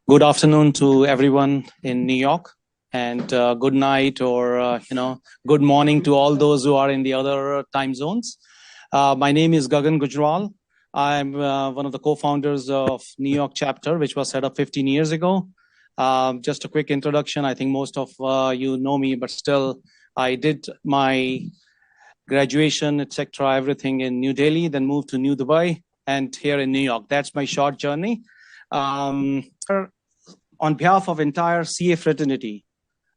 Good afternoon to everyone in New York, and good night or good morning to all those who are in the other time zones. My name is Gagan Gujral. I'm one of the co-founders of New York chapter, which was set up 15 years ago. Just a quick introduction. I think most of you know me, but still, I did my graduation, etc., everything in New Delhi, then moved to New Dubai, and here in New York. That's my short journey. On behalf of entire CA fraternity,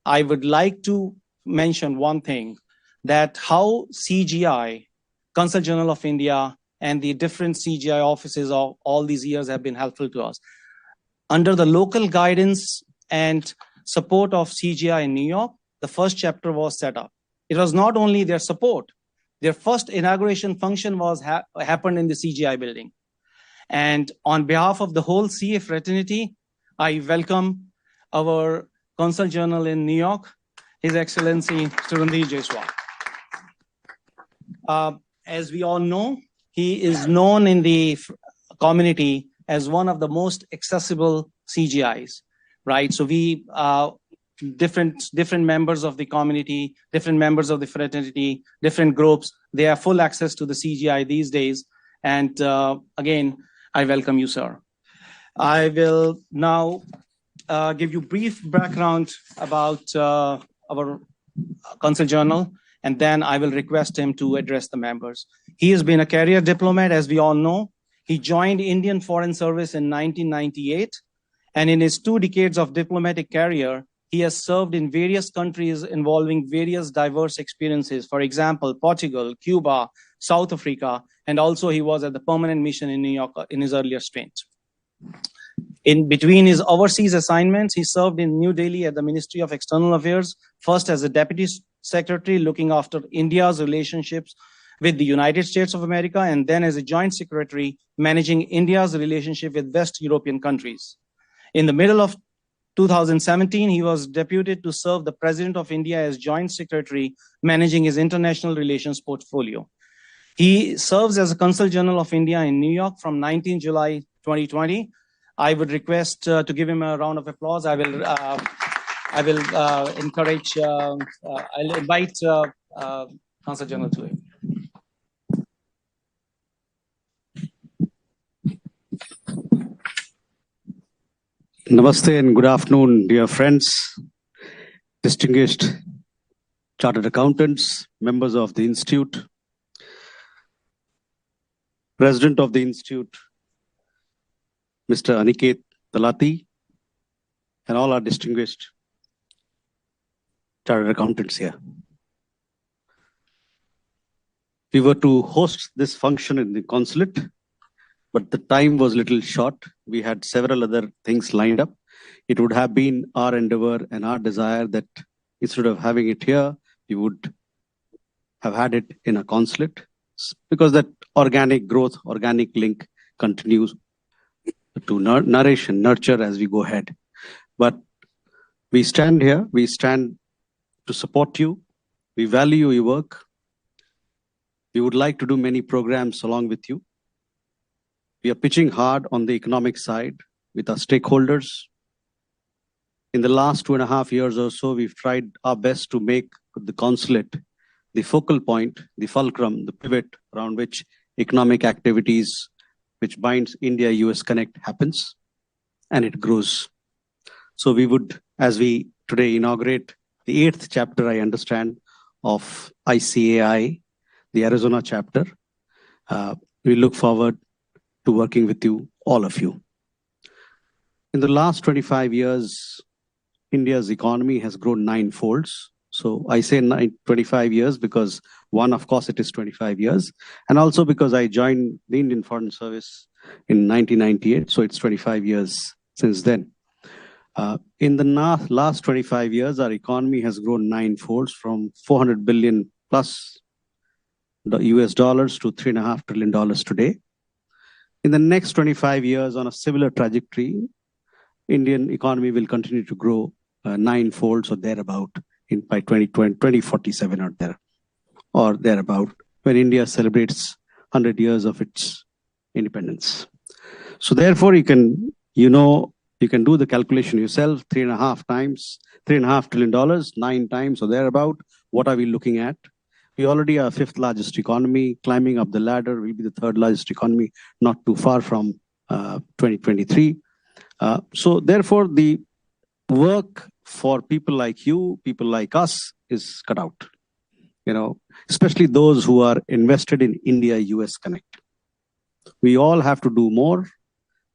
I would like to mention one thing, that how CGI, Consul General of India, and the different CGI offices of all these years have been helpful to us. Under the local guidance and support of CGI in New York, the first chapter was set up. It was not only their support, their first inauguration function was happened in the CGI building. And on behalf of the whole CA fraternity, I welcome our Consul General in New York, His Excellency Surandhir Jaiswal. As we all know, he is known in the community as one of the most accessible CGIs, right? So we different members of the community, different members of the fraternity, different groups, they have full access to the CGI these days. And again, I welcome you, sir. I will now give you brief background about our Consul General, and then I will request him to address the members. He has been a career diplomat, as we all know. He joined Indian Foreign Service in 1998, and in his 2 decades of diplomatic career, he has served in various countries involving various diverse experiences. For example, Portugal, Cuba, South Africa, and also he was at the permanent mission in New York in his earlier stint. In between his overseas assignments, he served in New Delhi at the Ministry of External Affairs, first as a Deputy Secretary looking after India's relationships with the United States of America, and then as a Joint Secretary managing India's relationship with West European countries. In the middle of 2017, he was deputed to serve the President of India as Joint Secretary managing his international relations portfolio. He serves as a Consul General of India in New York from 19 July 2020. I would request to give him a round of applause. I will encourage, I'll invite Consul General to him. Namaste and good afternoon, dear friends, distinguished chartered accountants, members of the Institute, President of the Institute, Mr. Aniket Talati, and all our distinguished chartered accountants here. We were to host this function in the consulate, but the time was a little short. We had several other things lined up. It would have been our endeavor and our desire that instead of having it here, we would have had it in a consulate, because that organic growth, organic link continues to nourish and nurture as we go ahead. But we stand here, we stand to support you. We value your work. We would like to do many programs along with you. We are pitching hard on the economic side with our stakeholders. In the last 2.5 years or so, we've tried our best to make the consulate the focal point, the fulcrum, the pivot around which economic activities, which binds India-US Connect happens, and it grows. So we would, as we today inaugurate the 8th chapter, I understand, of ICAI, the Arizona chapter, we look forward to working with you, all of you. In the last 25 years, India's economy has grown 9-folds. So I say 25 years because one, of course, it is 25 years. And also because I joined the Indian Foreign Service in 1998. So it's 25 years since then. In the last 25 years, our economy has grown 9-folds from 400 billion plus US dollars to $3.5 trillion today. In the next 25 years, on a similar trajectory, Indian economy will continue to grow 9-folds or thereabout by 2047 or thereabout, when India celebrates 100 years of its independence. So therefore, you know You can do the calculation yourself, $3.5 trillion, 9 times or thereabout. What are we looking at? We already are fifth largest economy, climbing up the ladder. We'll be the third largest economy, not too far from 2023. So therefore, the work for people like you, people like us, is cut out. Especially those who are invested in India-US Connect. We all have to do more.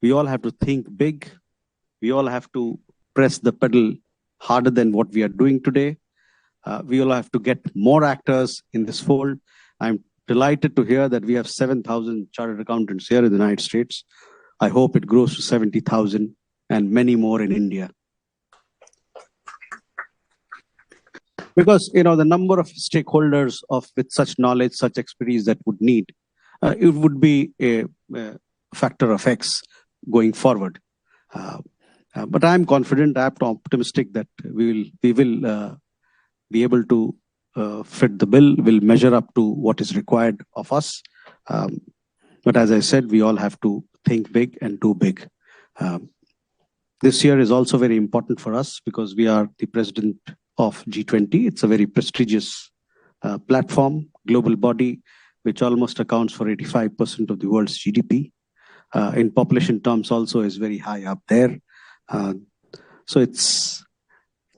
We all have to think big. We all have to press the pedal harder than what we are doing today. We all have to get more actors in this fold. I'm delighted to hear that we have 7,000 chartered accountants here in the United States. I hope it grows to 70,000 and many more in India. Because the number of stakeholders with such knowledge, such expertise that would need, it would be a factor of X going forward. But I'm confident, I'm optimistic that we will be able to fit the bill, will measure up to what is required of us. But as I said, we all have to think big and do big. This year is also very important for us because we are the president of G20. It's a very prestigious platform, global body, which almost accounts for 85% of the world's GDP. In population terms also is very high up there. So it's,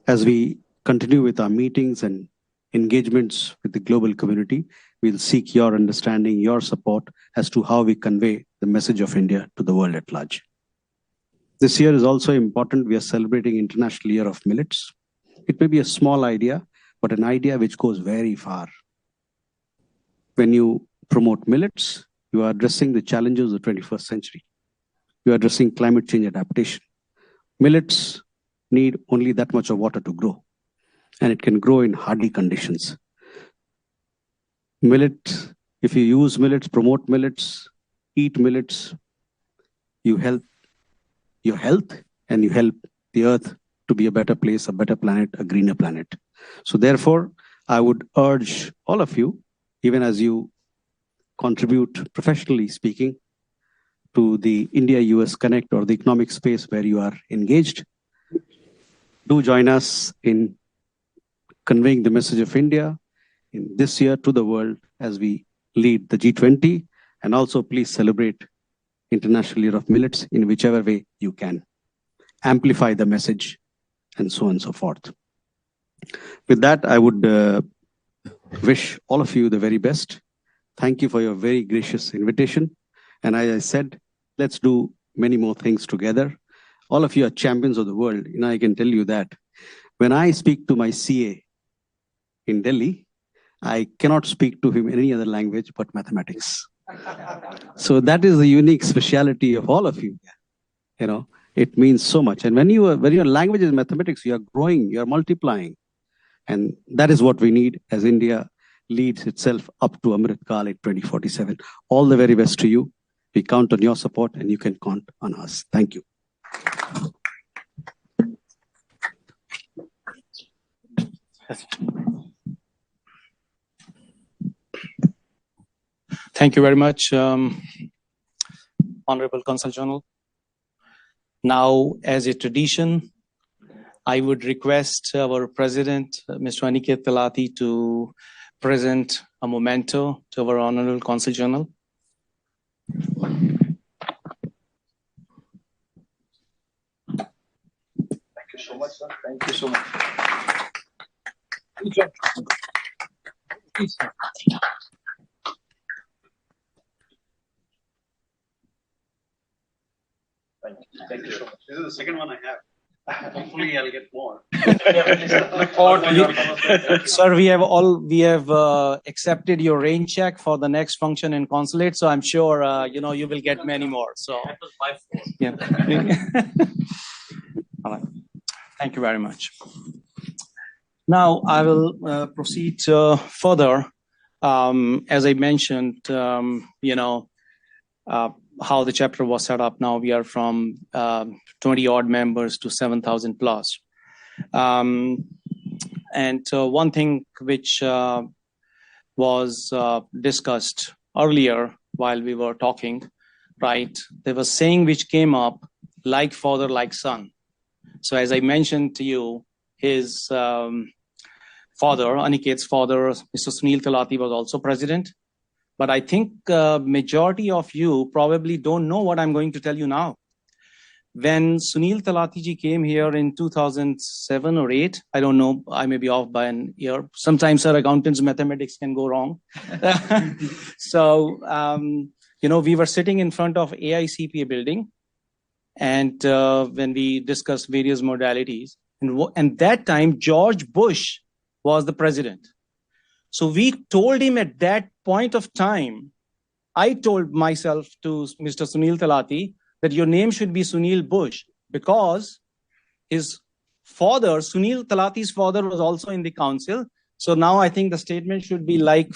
as we continue with our meetings and engagements with the global community, we'll seek your understanding, your support as to how we convey the message of India to the world at large. This year is also important. We are celebrating International Year of Millets. It may be a small idea, but an idea which goes very far. When you promote millets, you are addressing the challenges of the 21st century. You are addressing climate change adaptation. Millets need only that much of water to grow, and it can grow in hardy conditions. Millet, if you use millets, promote millets, eat millets, you help your health and you help the earth to be a better place, a better planet, a greener planet. So therefore, I would urge all of you, even as you contribute professionally speaking to the India-US Connect or the economic space where you are engaged, do join us in conveying the message of India in this year to the world as we lead the G20, and also please celebrate International Year of Millets in whichever way you can. Amplify the message and so on and so forth. With that, I would wish all of you the very best. Thank you for your very gracious invitation. And as I said, let's do many more things together. All of you are champions of the world. I can tell you that when I speak to my CA in Delhi, I cannot speak to him in any other language but mathematics. So that is the unique speciality of all of you. It means so much. And when your language is mathematics, you are growing, you are multiplying. And that is what we need as India leads itself up to Amrit Kal in 2047. All the very best to you. We count on your support and you can count on us. Thank you. Thank you very much, Honorable Consul General. Now, as a tradition, I would request our President, Mr. Aniket Talati, to present a memento to our Honorable Consul General. Thank you so much, sir. Thank you so much. Please, sir. Thank you so much. This is the second one I have. Hopefully, I'll get more. Look forward to your Sir, we have accepted your rain check for the next function in consulate, so I'm sure you will get many more. So That was my fault. yeah. All right. Thank you very much. Now I will proceed further. As I mentioned, how the chapter was set up. Now we are from 20 odd members to 7,000 plus. And one thing which was discussed earlier while we were talking, right? There was saying which came up like father, like son. So as I mentioned to you, his father, Aniket's father, Mr. Sunil Talati, was also president. But I think majority of you probably don't know what I'm going to tell you now. When Sunil Talati ji came here in 2007 or 8, I don't know, I may be off by an year. Sometimes our accountants' mathematics can go wrong. So, we were sitting in front of AICPA building, and when we discussed various modalities, and that time George Bush was the president. So we told him at that point of time, I told myself to Mr. Sunil Talati that your name should be Sunil Bush, because his father, Sunil Talati's father, was also in the council. So now I think the statement should be like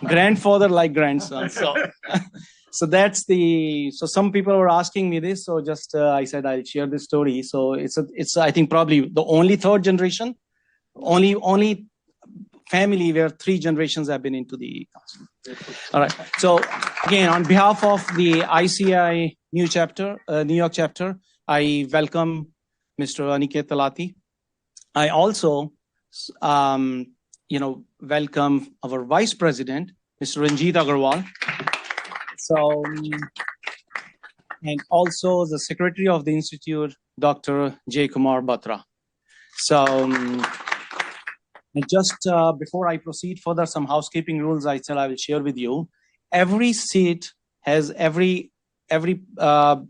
grandfather, like grandson. So that's so some people were asking me this. So just I said I'll share this story. So it's I think probably the only third generation, only family where 3 generations have been into the council. All right. So again, on behalf of the ICAI New York chapter, I welcome Mr. Aniket Talati. I also, welcome our Vice President, Mr. Ranjit Agarwal. So, and also the Secretary of the Institute, Dr. J. Kumar Batra. So, and just before I proceed further, some housekeeping rules I said I will share with you. Every seat has every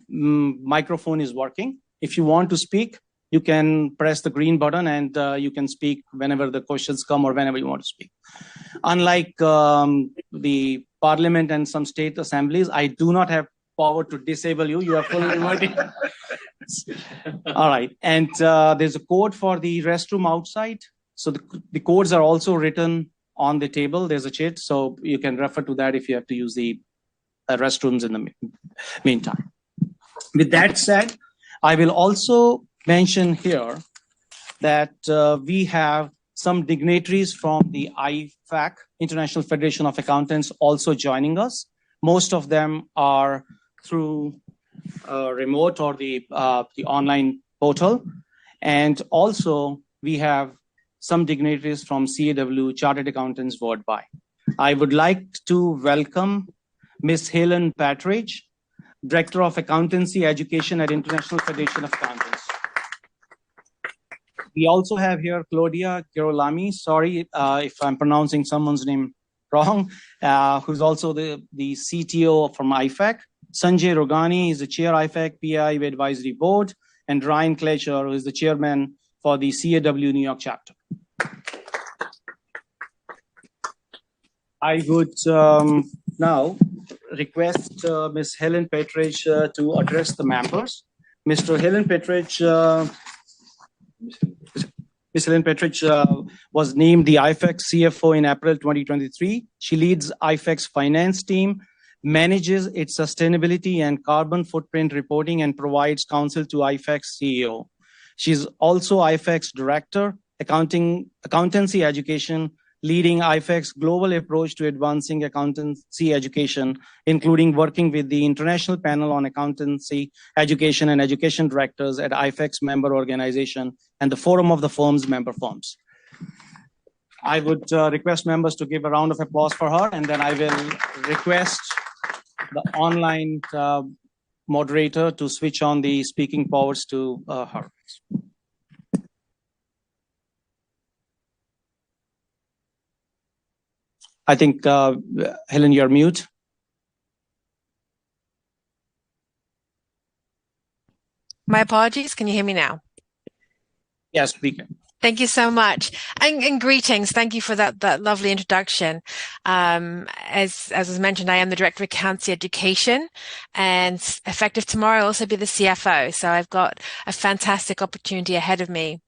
microphone is working. If you want to speak, you can press the green button and you can speak whenever the questions come or whenever you want to speak. Unlike the parliament and some state assemblies, I do not have power to disable you. You are fully invited. All right. And there's a code for the restroom outside. So the codes are also written on the table. There's a chart, so you can refer to that if you have to use the restrooms in the meantime. With that said, I will also mention here that we have some dignitaries from the IFAC, International Federation of Accountants, also joining us. Most of them are through remote or the online portal. And also we have some dignitaries from CAW, Chartered Accountants Worldwide. I would like to welcome Ms. Helen Patridge, Director of Accountancy Education at International Federation of Accountants. We also have here Claudia Girolami, sorry if I'm pronouncing someone's name wrong, who's also the CTO from IFAC. Sanjay Rogani is the Chair IFAC PI Advisory Board, and Ryan Klecher, who is the Chairman for the CAW New York chapter. I would now request Ms. Helen Petridge to address the members. Ms. Helen Petridge was named the IFAC CFO in April 2023. She leads IFAC's finance team, manages its sustainability and carbon footprint reporting, and provides counsel to IFAC's CEO. She's also IFAC's Director, Accountancy Education, leading IFAC's global approach to advancing accountancy education, including working with the International Panel on Accountancy Education and Education Directors at IFAC's member organization and the Forum of the Firms member firms. I would request members to give a round of applause for her, and then I will request the online moderator to switch on the speaking powers to her. I think, Helen, you're mute. My apologies. Can you hear me now? Yes, we can. Thank you so much. And greetings. Thank you for that lovely introduction. As was mentioned, I am the Director of Accountancy Education, and effective tomorrow, I'll also be the CFO. So I've got a fantastic opportunity ahead of me.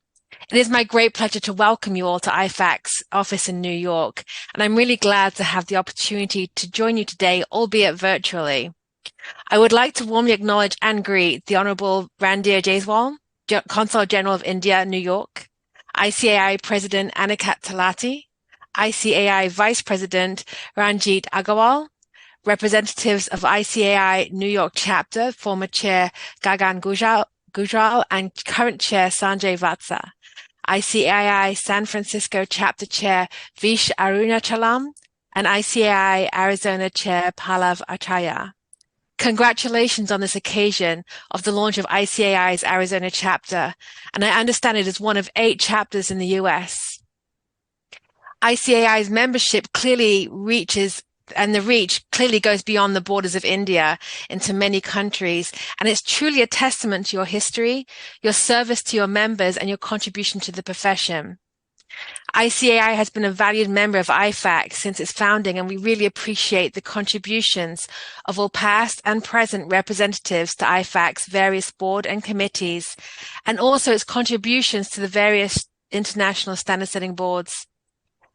It is my great pleasure to welcome you all to IFAC's office in New York, and I'm really glad to have the opportunity to join you today, albeit virtually. I would like to warmly acknowledge and greet the Honorable Randir Jaiswal, Consul General of India, New York, ICAI President Aniket Talati, ICAI Vice President Ranjit Agarwal, representatives of ICAI New York chapter, former chair Gagan Gujral and current chair Sanjay Vatsa, ICAI San Francisco chapter chair Vish Arunachalam, and ICAI Arizona chair Pallav Acharya. Congratulations on this occasion of the launch of ICAI's Arizona chapter, and I understand it is one of 8 chapters in the US. ICAI's membership clearly reaches, and the reach clearly goes beyond the borders of India into many countries, and it's truly a testament to your history, your service to your members, and your contribution to the profession. ICAI has been a valued member of IFAC since its founding, and we really appreciate the contributions of all past and present representatives to IFAC's various board and committees, and also its contributions to the various international standard-setting boards.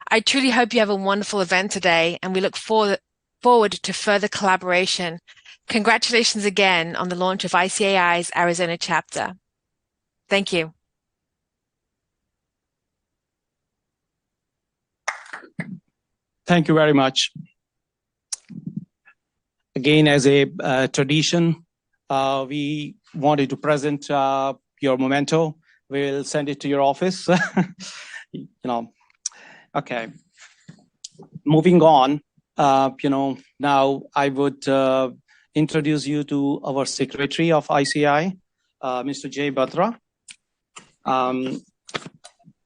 I truly hope you have a wonderful event today, and we look forward to further collaboration. Congratulations again on the launch of ICAI's Arizona chapter. Thank you. Thank you very much. Again, as a tradition, we wanted to present your memento. We'll send it to your office. Okay. Moving on, now I would introduce you to our Secretary of ICAI, Mr. Jay Batra.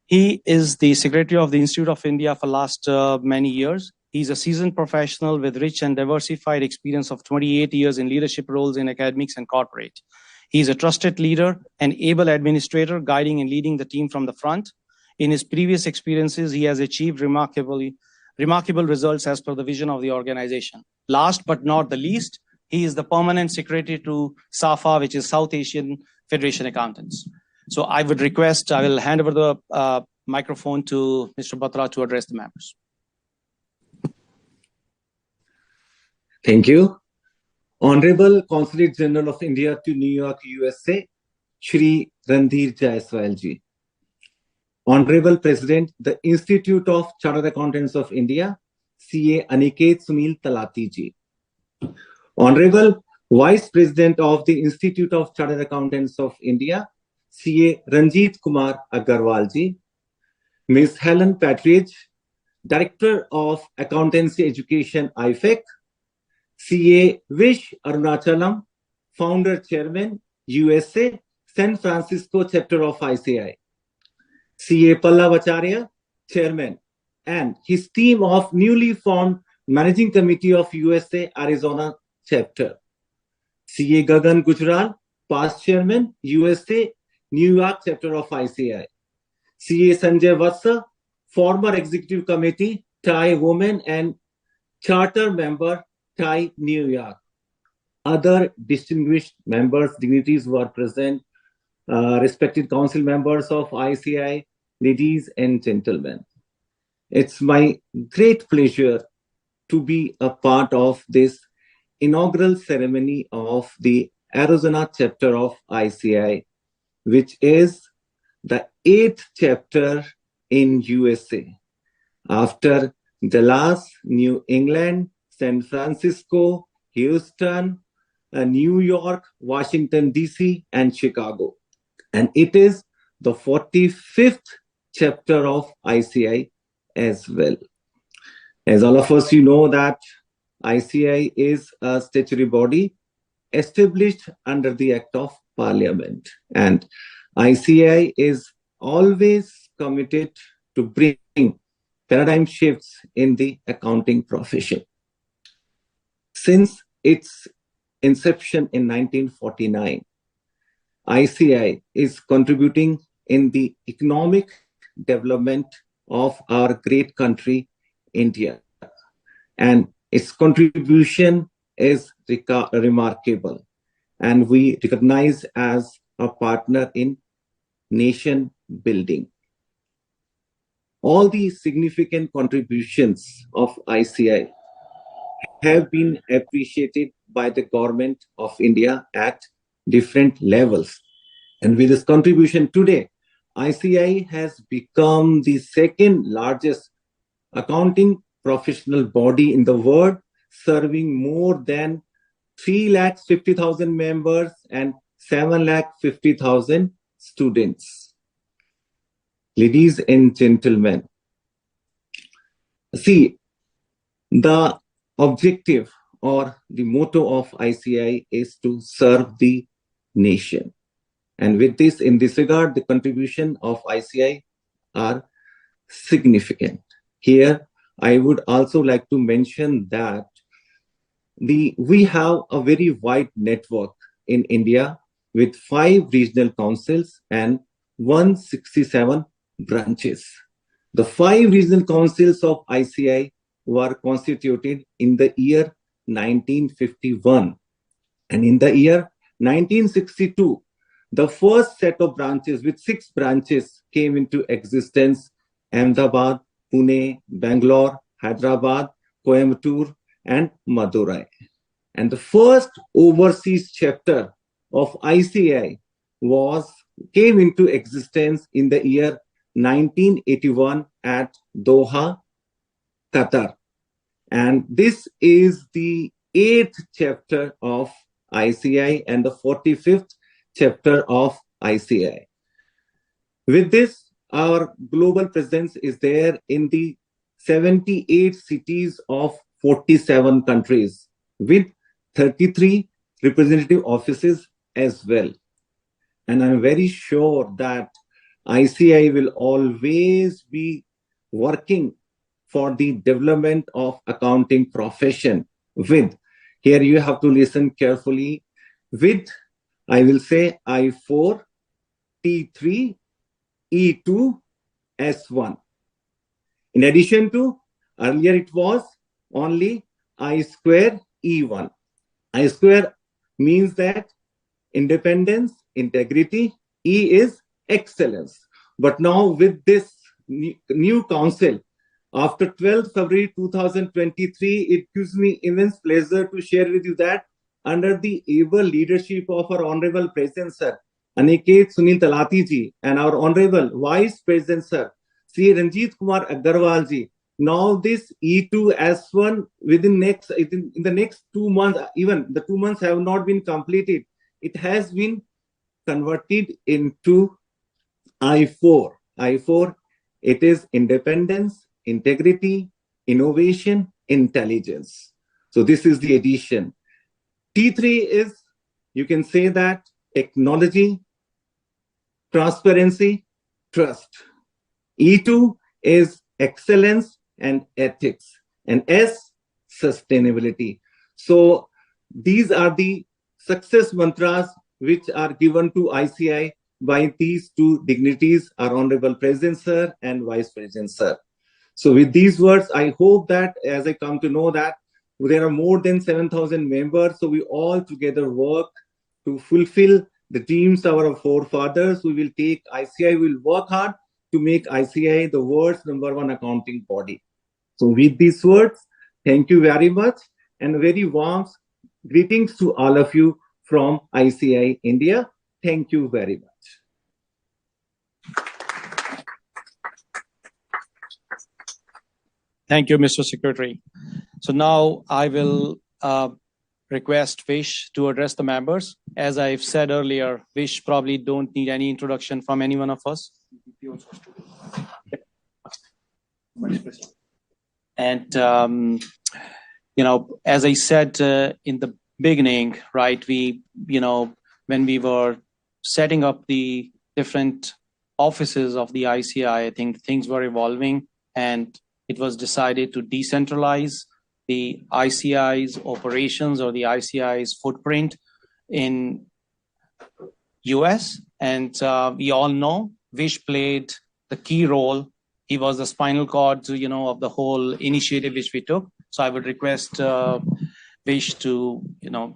He is the Secretary of the Institute of India for last many years. He's a seasoned professional with rich and diversified experience of 28 years in leadership roles in academics and corporate. He's a trusted leader and able administrator, guiding and leading the team from the front. In his previous experiences, he has achieved remarkable results as per the vision of the organization. Last but not the least, he is the permanent secretary to SAFA, which is South Asian Federation Accountants. So I will hand over the microphone to Mr. Batra to address the members. Thank you. Honorable Consulate General of India to New York, USA, Shri Randhir Jaiswal ji. Honorable President, the Institute of Chartered Accountants of India, CA Aniket Sunil Talati ji. Honorable Vice President of the Institute of Chartered Accountants of India, CA Ranjit Kumar Agarwal ji. Ms. Helen Patridge, Director of Accountancy Education, IFAC. CA Vish Arunachalam, Founder Chairman, USA, San Francisco Chapter of ICAI. CA Pallav Acharya, Chairman, and his team of newly formed Managing Committee of USA Arizona Chapter. CA Gagan Gujral, Past Chairman, USA New York Chapter of ICAI. CA Sanjay Vatsa, Former Executive Committee, Thai Women and Charter Member, Thai New York. Other distinguished members, dignitaries who are present, respected council members of ICAI, ladies and gentlemen. It's my great pleasure to be a part of this inaugural ceremony of the Arizona chapter of ICAI, which is the 8th chapter in USA. After Dallas, New England, San Francisco, Houston, New York, Washington, D.C., and Chicago. And it is the 45th chapter of ICAI as well. As all of us, you know that ICAI is a statutory body established under the Act of Parliament. And ICAI is always committed to bring paradigm shifts in the accounting profession. Since its inception in 1949, ICAI is contributing in the economic development of our great country, India. And its contribution is remarkable. And we recognize as a partner in nation building. All these significant contributions of ICAI have been appreciated by the government of India at different levels. And with this contribution today, ICAI has become the second largest accounting professional body in the world, serving more than 350,000 members and 750,000 students. Ladies and gentlemen, see, the objective or the motto of ICAI is to serve the nation. And with this, in this regard, the contribution of ICAI are significant. Here, I would also like to mention that we have a very wide network in India with 5 regional councils and 167 branches. The 5 regional councils of ICAI were constituted in the year 1951. And in the year 1962, the first set of branches with 6 branches came into existence: Ahmedabad, Pune, Bangalore, Hyderabad, Coimbatore, and Madurai. And the first overseas chapter of ICAI came into existence in the year 1981 at Doha, Qatar. And this is the 8th chapter of ICAI and the 45th chapter of ICAI. With this, our global presence is there in the 78 cities of 47 countries with 33 representative offices as well. And I'm very sure that ICAI will always be working for the development of accounting profession with, here you have to listen carefully, with, I will say, I4, T3, E2, S1. In addition to, earlier it was only I square E1. I square means that independence, integrity, E is excellence. But now with this new council, after 12th February 2023, it gives me immense pleasure to share with you that under the able leadership of our Honorable President Sir, Aniket Sunil Talati ji, and our Honorable Vice President Sir, Sri Ranjit Kumar Agarwal ji, now this E2 S1 in the next 2 months, even the 2 months have not been completed, it has been converted into I4. I4, it is independence, integrity, innovation, intelligence. So this is the addition. T3 is, you can say that, technology, transparency, trust. E2 is excellence and ethics. And S, sustainability. So these are the success mantras which are given to ICAI by these 2 dignitaries, our Honorable President Sir and Vice President Sir. So with these words, I hope that as I come to know that there are more than 7,000 members, so we all together work to fulfill the dreams of our forefathers. We will take ICAI, will work hard to make ICAI the world's #1 accounting body. So with these words, thank you very much and very warm greetings to all of you from ICAI India. Thank you very much. Thank you, Mr. Secretary. So now I will request Vish to address the members. As I've said earlier, Vish probably don't need any introduction from any one of us. And, as I said in the beginning, right, when we were setting up the different offices of the ICAI, I think things were evolving and it was decided to decentralize the ICAI's operations or the ICAI's footprint in US. And we all know Vish played the key role. He was the spinal cord, of the whole initiative which we took. So I would request Vish to,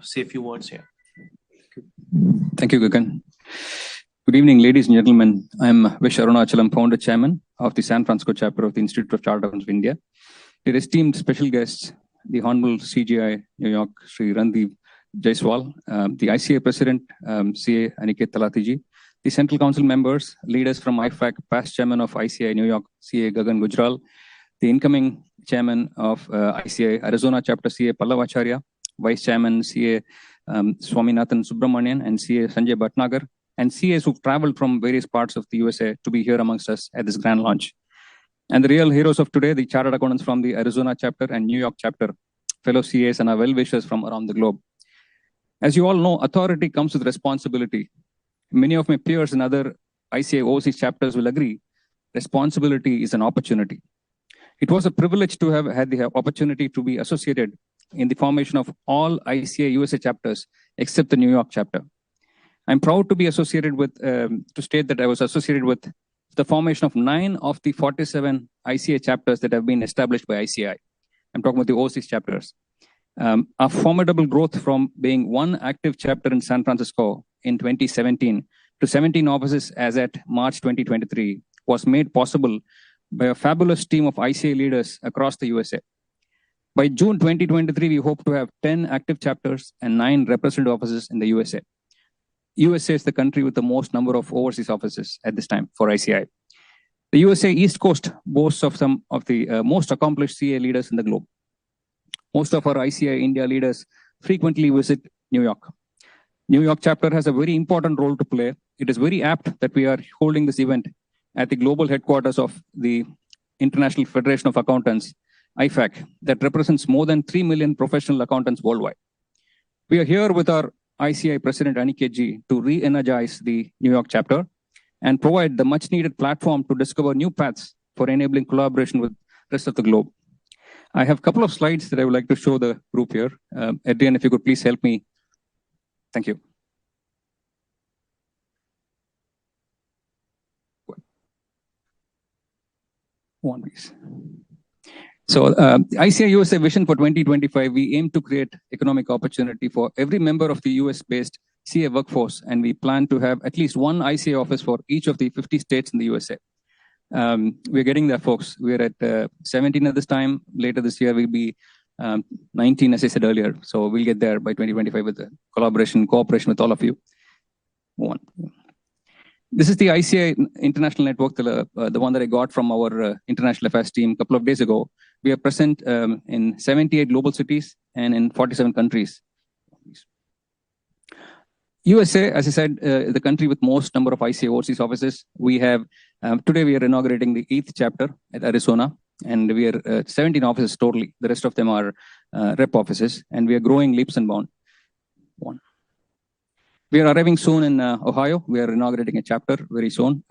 say a few words here. Thank you, Gagan. Good evening, ladies and gentlemen. I'm Vish Arunachalam, founder chairman of the San Francisco chapter of the Institute of Chartered Accountants of India. Dear esteemed special guests, the Honorable CGI New York, Sri Randeep Jaiswal, the ICAI President, CA Aniket Talati ji, the Central Council members, leaders from IFAC, past chairman of ICAI New York, CA Gagan Gujral, the incoming Chairman of ICAI Arizona Chapter CA Pallavacharya, Vice Chairman CA Swaminathan Subramanian, and CA Sanjay Bhatnagar, and CAs who've traveled from various parts of the USA to be here amongst us at this grand launch. And the real heroes of today, the chartered accountants from the Arizona chapter and New York chapter, fellow CAs and our well-wishers from around the globe. As you all know, authority comes with responsibility. Many of my peers in other ICAI overseas chapters will agree, responsibility is an opportunity. It was a privilege to have had the opportunity to be associated in the formation of all ICAI USA chapters except the New York chapter. I'm proud to be associated with, to state that I was associated with the formation of 9 of the 47 ICAI chapters that have been established by ICAI. I'm talking about the overseas chapters. Our formidable growth from being one active chapter in San Francisco in 2017 to 17 offices as at March 2023 was made possible by a fabulous team of ICAI leaders across the USA. By June 2023, we hope to have 10 active chapters and 9 representative offices in the USA. USA is the country with the most number of overseas offices at this time for ICAI. The USA East Coast boasts of some of the most accomplished CA leaders in the globe. Most of our ICAI India leaders frequently visit New York. New York chapter has a very important role to play. It is very apt that we are holding this event at the global headquarters of the International Federation of Accountants, IFAC, that represents more than 3 million professional accountants worldwide. We are here with our ICAI President Aniket Ji to re-energize the New York chapter and provide the much-needed platform to discover new paths for enabling collaboration with the rest of the globe. I have a couple of slides that I would like to show the group here. Adrian, if you could please help me. Thank you. One, please. So ICAI USA Vision for 2025, we aim to create economic opportunity for every member of the US-based CA workforce, and we plan to have at least one ICAI office for each of the 50 states in the USA. We're getting there, folks. We're at 17 at this time. Later this year, we'll be 19, as I said earlier. So we'll get there by 2025 with the collaboration, cooperation with all of you. One. This is the ICAI International Network, the one that I got from our International Affairs team a couple of days ago. We are present in 78 global cities and in 47 countries. USA, as I said, the country with most number of ICAI overseas offices. We have, today we are inaugurating the 8th chapter at Arizona, and we are 17 offices totally. The rest of them are rep offices, and we are growing leaps and bounds. One. We are arriving soon in Ohio. We are inaugurating a chapter very soon.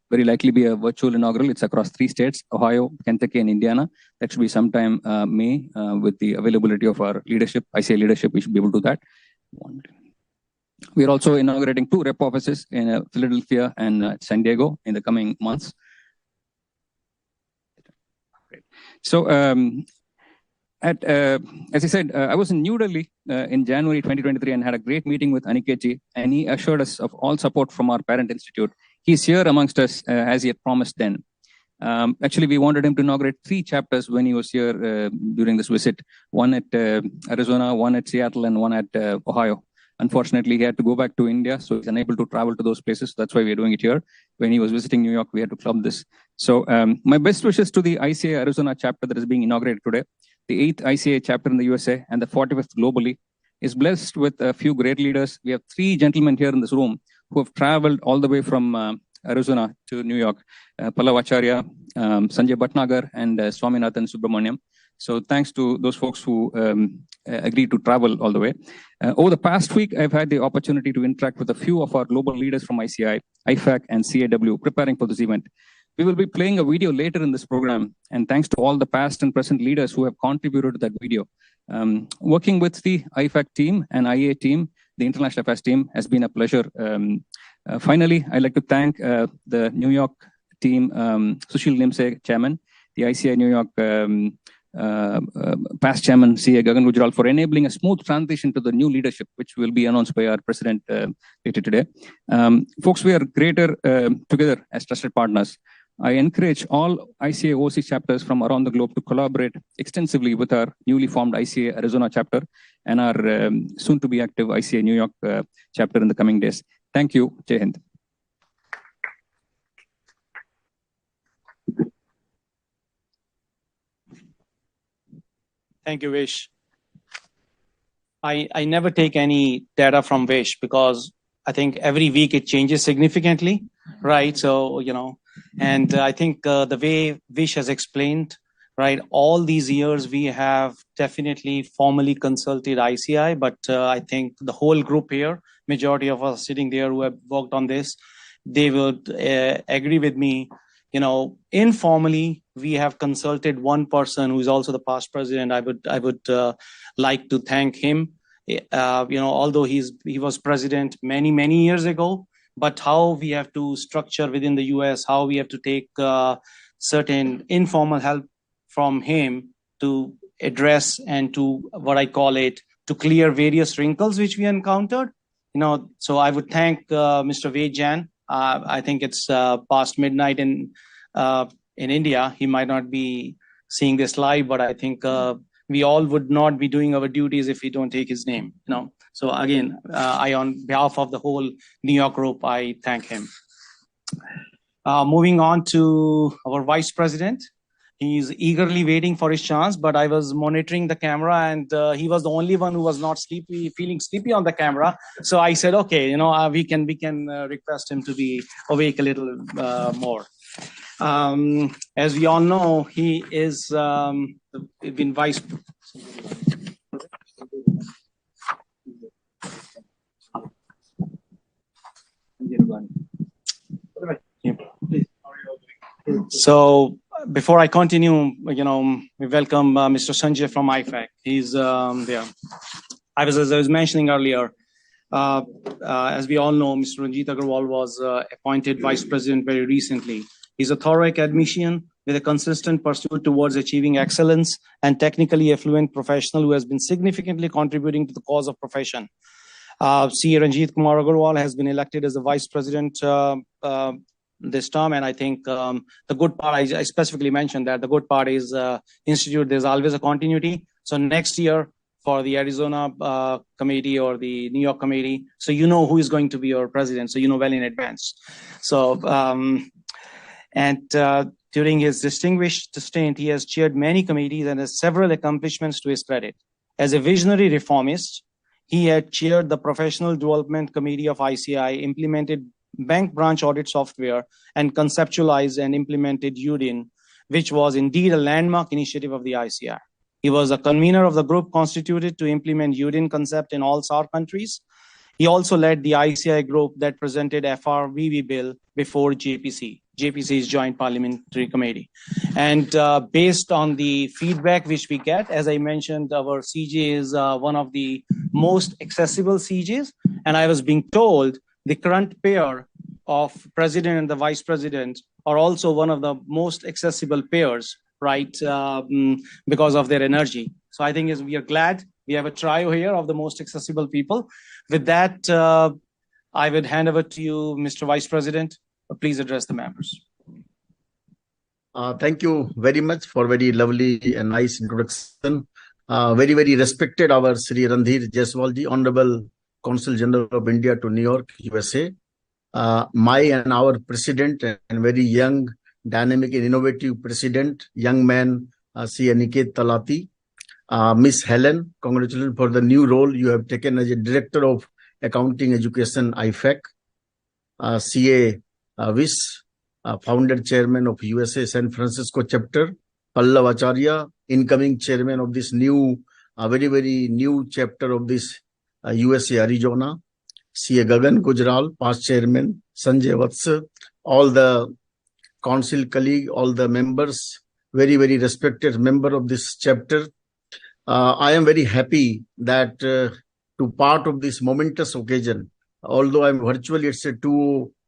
Very likely be a virtual inaugural. It's across 3 states, Ohio, Kentucky, and Indiana. That should be sometime May with the availability of our leadership, ICAI leadership. We should be able to do that. We are also inaugurating 2 rep offices in Philadelphia and San Diego in the coming months. So, as I said, I was in New Delhi in January 2023 and had a great meeting with Aniket Ji, and he assured us of all support from our parent institute. He's here amongst us as he had promised then. Actually, we wanted him to inaugurate 3 chapters when he was here during this visit. One at Arizona, one at Seattle, and one at Ohio. Unfortunately, he had to go back to India, so he's unable to travel to those places. That's why we're doing it here. When he was visiting New York, we had to club this. So my best wishes to the ICAI Arizona chapter that is being inaugurated today. The 8th ICAI chapter in the USA and the 45th globally is blessed with a few great leaders. We have 3 gentlemen here in this room who have traveled all the way from Arizona to New York. Pallavacharya, Sanjay Bhatnagar, and Swaminathan Subramaniam. So thanks to those folks who agreed to travel all the way. Over the past week, I've had the opportunity to interact with a few of our global leaders from ICAI, IFAC, and CAW preparing for this event. We will be playing a video later in this program, and thanks to all the past and present leaders who have contributed to that video. Working with the IFAC team and IA team, the International Affairs team, has been a pleasure. Finally, I'd like to thank the New York team, Sushil Nimse, chairman, the ICAI New York past chairman, CA Gagan Gujral, for enabling a smooth transition to the new leadership, which will be announced by our president later today. Folks, we are greater together as trusted partners. I encourage all ICAI overseas chapters from around the globe to collaborate extensively with our newly formed ICAI Arizona chapter and our soon-to-be active ICAI New York chapter in the coming days. Thank you. Jai Hind. Thank you, Vish. I never take any data from Vish because I think every week it changes significantly, right? So, and I think the way Vish has explained, right, all these years we have definitely formally consulted ICAI, but I think the whole group here, majority of us sitting there who have worked on this, they would agree with me. Informally, we have consulted one person who is also the past president. I would like to thank him. Although he was president many years ago, but how we have to structure within the US, how we have to take certain informal help from him to address and to what I call it to clear various wrinkles which we encountered. So I would thank Mr. Ved Jan. I think it's past midnight in India. He might not be seeing this live, but I think we all would not be doing our duties if we don't take his name. So again, I, on behalf of the whole New York group, I thank him. Moving on to our vice president. He's eagerly waiting for his chance, but I was monitoring the camera and he was the only one who was not feeling sleepy on the camera. So I said, okay, we can request him to be awake a little more. As we all know, he is been vice. So before I continue, we welcome Mr. Sanjay from IFAC. He's there. As I was mentioning earlier, as we all know, Mr. Ranjit Agarwal was appointed vice president very recently. He's a thorough academician with a consistent pursuit towards achieving excellence and technically affluent professional who has been significantly contributing to the cause of profession. C. Ranjit Kumar Agarwal has been elected as the vice president this term, and I think the good part, I specifically mentioned that the good part is institute, there's always a continuity. So next year for the Arizona committee or the New York committee, so who is going to be your president, so well in advance. So during his distinguished stint, he has chaired many committees and has several accomplishments to his credit. As a visionary reformist, he had chaired the Professional Development Committee of ICAI, implemented bank branch audit software, and conceptualized and implemented UDIN, which was indeed a landmark initiative of the ICAI. He was a convener of the group constituted to implement UDIN concept in all SAARC countries. He also led the ICAI group that presented FRVV bill before JPC. JPC is Joint Parliamentary Committee. And based on the feedback which we get, as I mentioned, our CJ is one of the most accessible CJs. And I was being told the current pair of president and the vice president are also one of the most accessible pairs, right? Because of their energy. So I think we are glad we have a trio here of the most accessible people. With that, I would hand over to you, Mr. Vice President. Please address the members. Thank you very much for very lovely and nice introduction. Very respected our Sri Randhir Jaiswalji, Honorable Consul General of India to New York, USA. My and our president and very young, dynamic and innovative president, young man, C. Aniket Talati. Miss Helen, congratulations for the new role you have taken as a Director of Accounting Education, IFAC. CA Vish, Founder Chairman of USA San Francisco Chapter. Pallav Acharya, incoming Chairman of this new, very new chapter of this USA Arizona. CA Gagan Gujral, past Chairman. Sanjay Vats, all the council colleague, all the members, very respected member of this chapter. I am very happy that to part of this momentous occasion, although I'm virtually, it's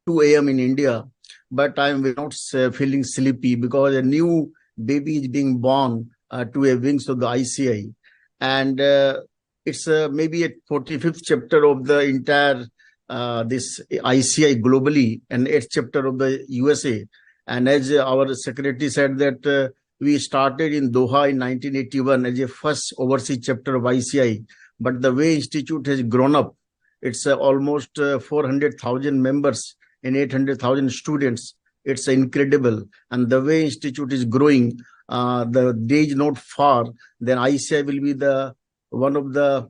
2 a.m. in India, but I'm not feeling sleepy because a new baby is being born to a wings of the ICAI. And it's maybe a 45th chapter of the entire this ICAI globally and 8th chapter of the USA. And as our secretary said that we started in Doha in 1981 as a first overseas chapter of ICAI. But the way institute has grown up, it's almost 400,000 members and 800,000 students. It's incredible. And the way institute is growing, the day is not far, then ICAI will be one of the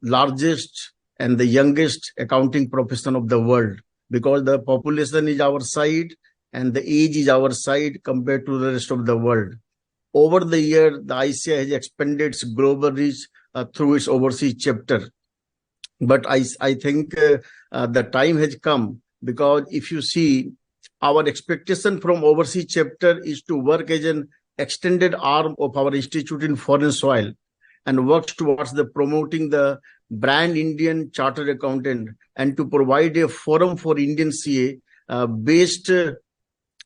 largest and the youngest accounting profession of the world, because the population is our side and the age is our side compared to the rest of the world. Over the year, the ICAI has expanded its global reach through its overseas chapter. But I think the time has come, because if you see, our expectation from overseas chapter is to work as an extended arm of our institute in foreign soil and works towards the promoting the brand Indian Chartered Accountant and to provide a forum for Indian CA based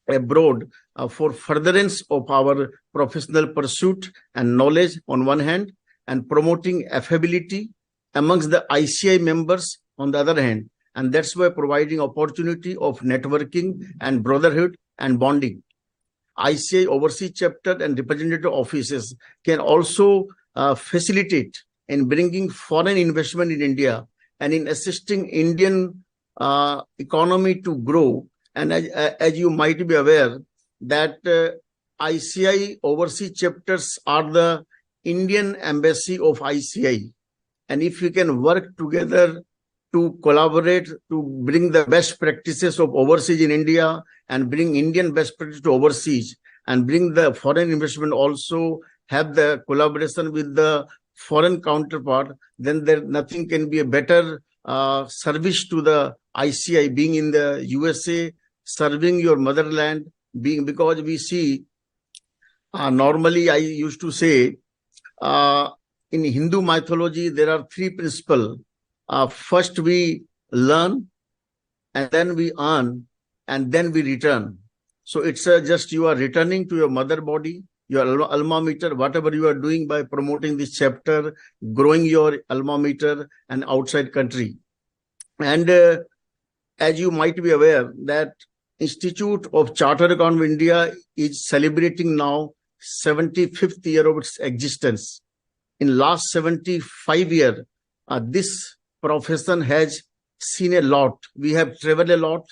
abroad for furtherance of our professional pursuit and knowledge on one hand, and promoting affability amongst the ICAI members on the other hand. And that's why providing opportunity of networking and brotherhood and bonding. ICAI overseas chapter and representative offices can also facilitate in bringing foreign investment in India and in assisting Indian economy to grow. And as you might be aware, that ICAI overseas chapters are the Indian embassy of ICAI. And if we can work together to collaborate to bring the best practices of overseas in India and bring Indian best practices to overseas and bring the foreign investment also have the collaboration with the foreign counterpart, then nothing can be a better service to the ICAI being in the USA, serving your motherland, because we see normally I used to say in Hindu mythology there are three principles. First we learn, and then we earn, and then we return. So it's just you are returning to your mother body, your alma mater, whatever you are doing by promoting this chapter, growing your alma mater and outside country. And as you might be aware, that Institute of Chartered Accountants of India is celebrating now 75th year of its existence. In last 75 years, this profession has seen a lot. We have traveled a lot,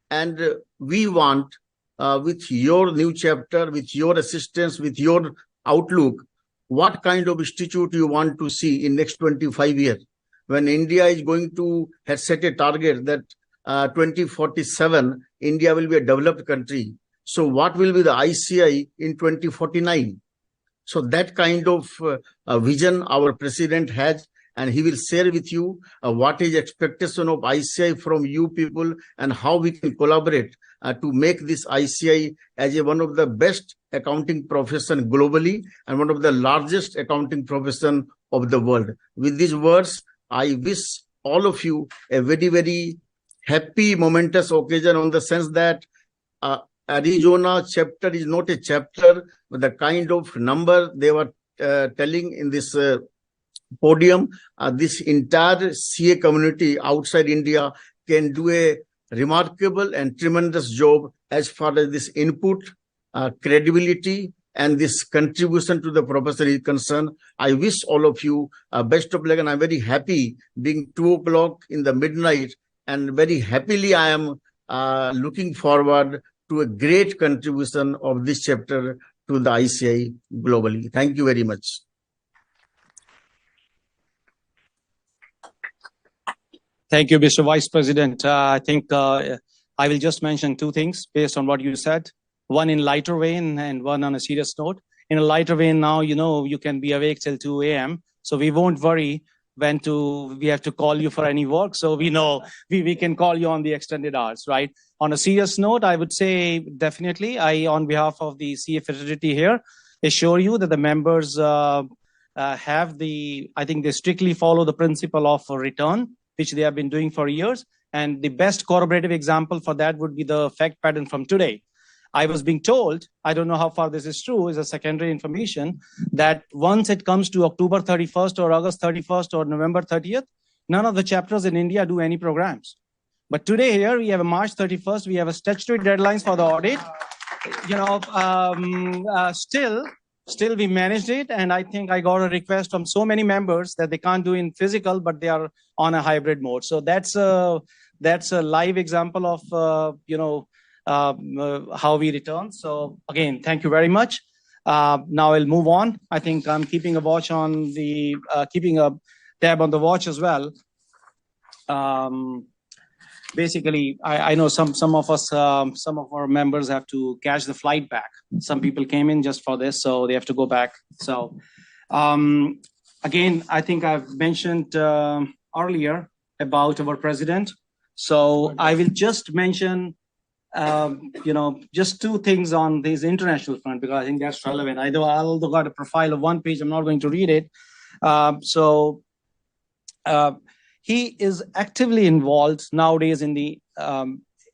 and we want, with your new chapter, with your assistance, with your outlook, what kind of institute you want to see in next 25 years. When India is going to have set a target that 2047, India will be a developed country. So what will be the ICAI in 2049? So that kind of vision our president has, and he will share with you what is expectation of ICAI from you people and how we can collaborate to make this ICAI as one of the best accounting profession globally and one of the largest accounting profession of the world. With these words, I wish all of you a very, very happy, momentous occasion, on the sense that Arizona chapter is not a chapter, but the kind of number they were telling in this podium, this entire CA community outside India can do a remarkable and tremendous job as far as this input, credibility, and this contribution to the profession is concerned. I wish all of you best of luck, and I'm very happy being 2 o'clock in the midnight, and very happily I am looking forward to a great contribution of this chapter to the ICAI globally. Thank you very much. Thank you, Mr. Vice President. I think I will just mention two things based on what you said. One in lighter vein and one on a serious note. In a lighter vein, now you can be awake till 2 a.m. So we won't worry when we have to call you for any work. So we know we can call you on the extended hours, right? On a serious note, I would say definitely I, on behalf of the CA fraternity here, assure you that the members I think they strictly follow the principle of return, which they have been doing for years. And the best corroborative example for that would be the fact pattern from today. I was being told, I don't know how far this is true, is a secondary information, that once it comes to October 31st or August 31st or November 30th, none of the chapters in India do any programs. But today here, we have a March 31st, we have a statutory deadlines for the audit. Still we managed it. And I think I got a request from so many members that they can't do in physical, but they are on a hybrid mode. So that's a live example of, how we return. So again, thank you very much. Now I'll move on. I think I'm keeping a watch on the, keeping a tab on the watch as well. Basically, I know some of us, some of our members have to catch the flight back. Some people came in just for this, so they have to go back. So again, I think I've mentioned earlier about our president. So I will just mention, just two things on this international front, because I think that's relevant. I although got a profile of one page, I'm not going to read it. He is actively involved nowadays in the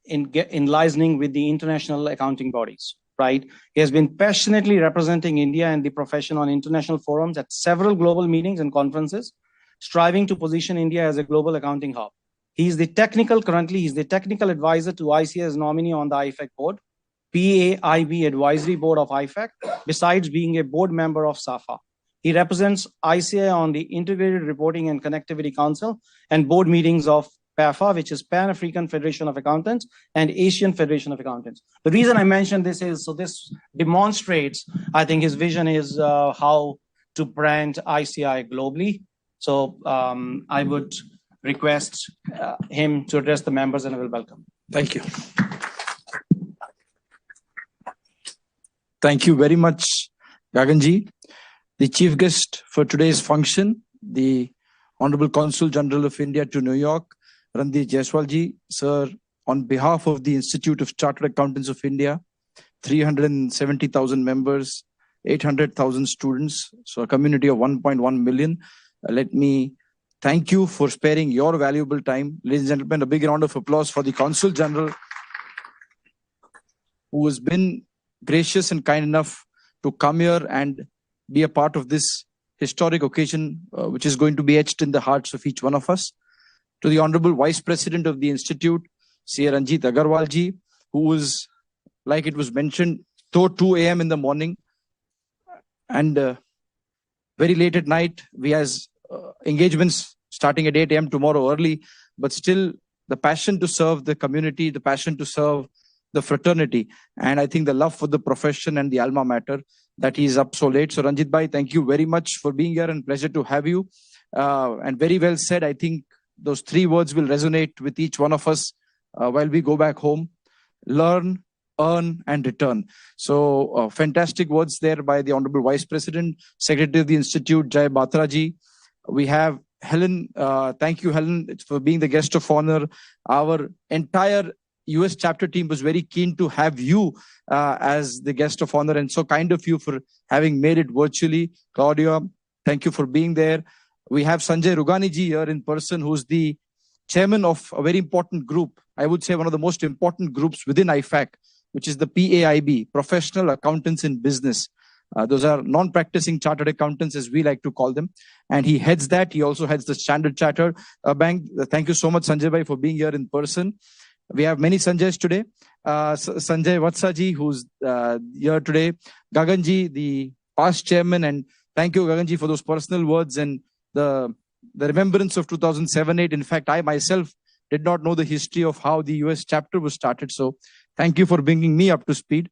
in liaising with the international accounting bodies. Right, he has been passionately representing India and the profession on international forums at several global meetings and conferences, striving to position India as a global accounting hub. Currently, he's the technical advisor to ICAI as nominee on the IFAC board, PAIB advisory board of IFAC, besides being a board member of SAFA. He represents ICAI on the Integrated Reporting and Connectivity Council and board meetings of PAFA, which is Pan-African Federation of Accountants, and Asian Federation of Accountants. The reason I mentioned this is, so this demonstrates, I think his vision is how to brand ICAI globally. So I would request him to address the members, and I will welcome. Thank you. Thank you very much, Gaganji. The chief guest for today's function, the Honorable Consul General of India to New York, Randhir Jaiswalji, sir, on behalf of the Institute of Chartered Accountants of India, 370,000 members, 800,000 students, so a community of 1.1 million. Let me thank you for sparing your valuable time. Ladies and gentlemen, a big round of applause for the Consul General, who has been gracious and kind enough to come here and be a part of this historic occasion, which is going to be etched in the hearts of each one of us. To the Honorable Vice President of the Institute, C.A. Ranjit Agarwalji, who was, like it was mentioned, till 2 a.m. in the morning and very late at night. We has engagements starting at 8 a.m. tomorrow early, but still the passion to serve the community, the passion to serve the fraternity, and I think the love for the profession and the alma mater, that he is up so late. So Ranjit Bhai, thank you very much for being here and pleasure to have you. And very well said. I think those three words will resonate with each one of us while we go back home: learn, earn, and return. So fantastic words there by the Honorable Vice President, Secretary of the Institute, Jai Batraji. We have Helen. Thank you, Helen, for being the guest of honor. Our entire US chapter team was very keen to have you as the guest of honor, and so kind of you for having made it virtually. Claudia, thank you for being there. We have Sanjay Rugani ji here in person, who's the chairman of a very important group. I would say one of the most important groups within IFAC, which is the PAIB, Professional Accountants in Business. Those are non-practicing chartered accountants, as we like to call them. And he heads that. He also heads the Standard Chartered Bank. Thank you so much, Sanjay bhai, for being here in person. We have many Sanjays today. Sanjay Vatsaji, who's here today. Gaganji, the past chairman. And thank you, Gaganji, for those personal words and the remembrance of 2007-8. In fact, I myself did not know the history of how the US chapter was started. So thank you for bringing me up to speed.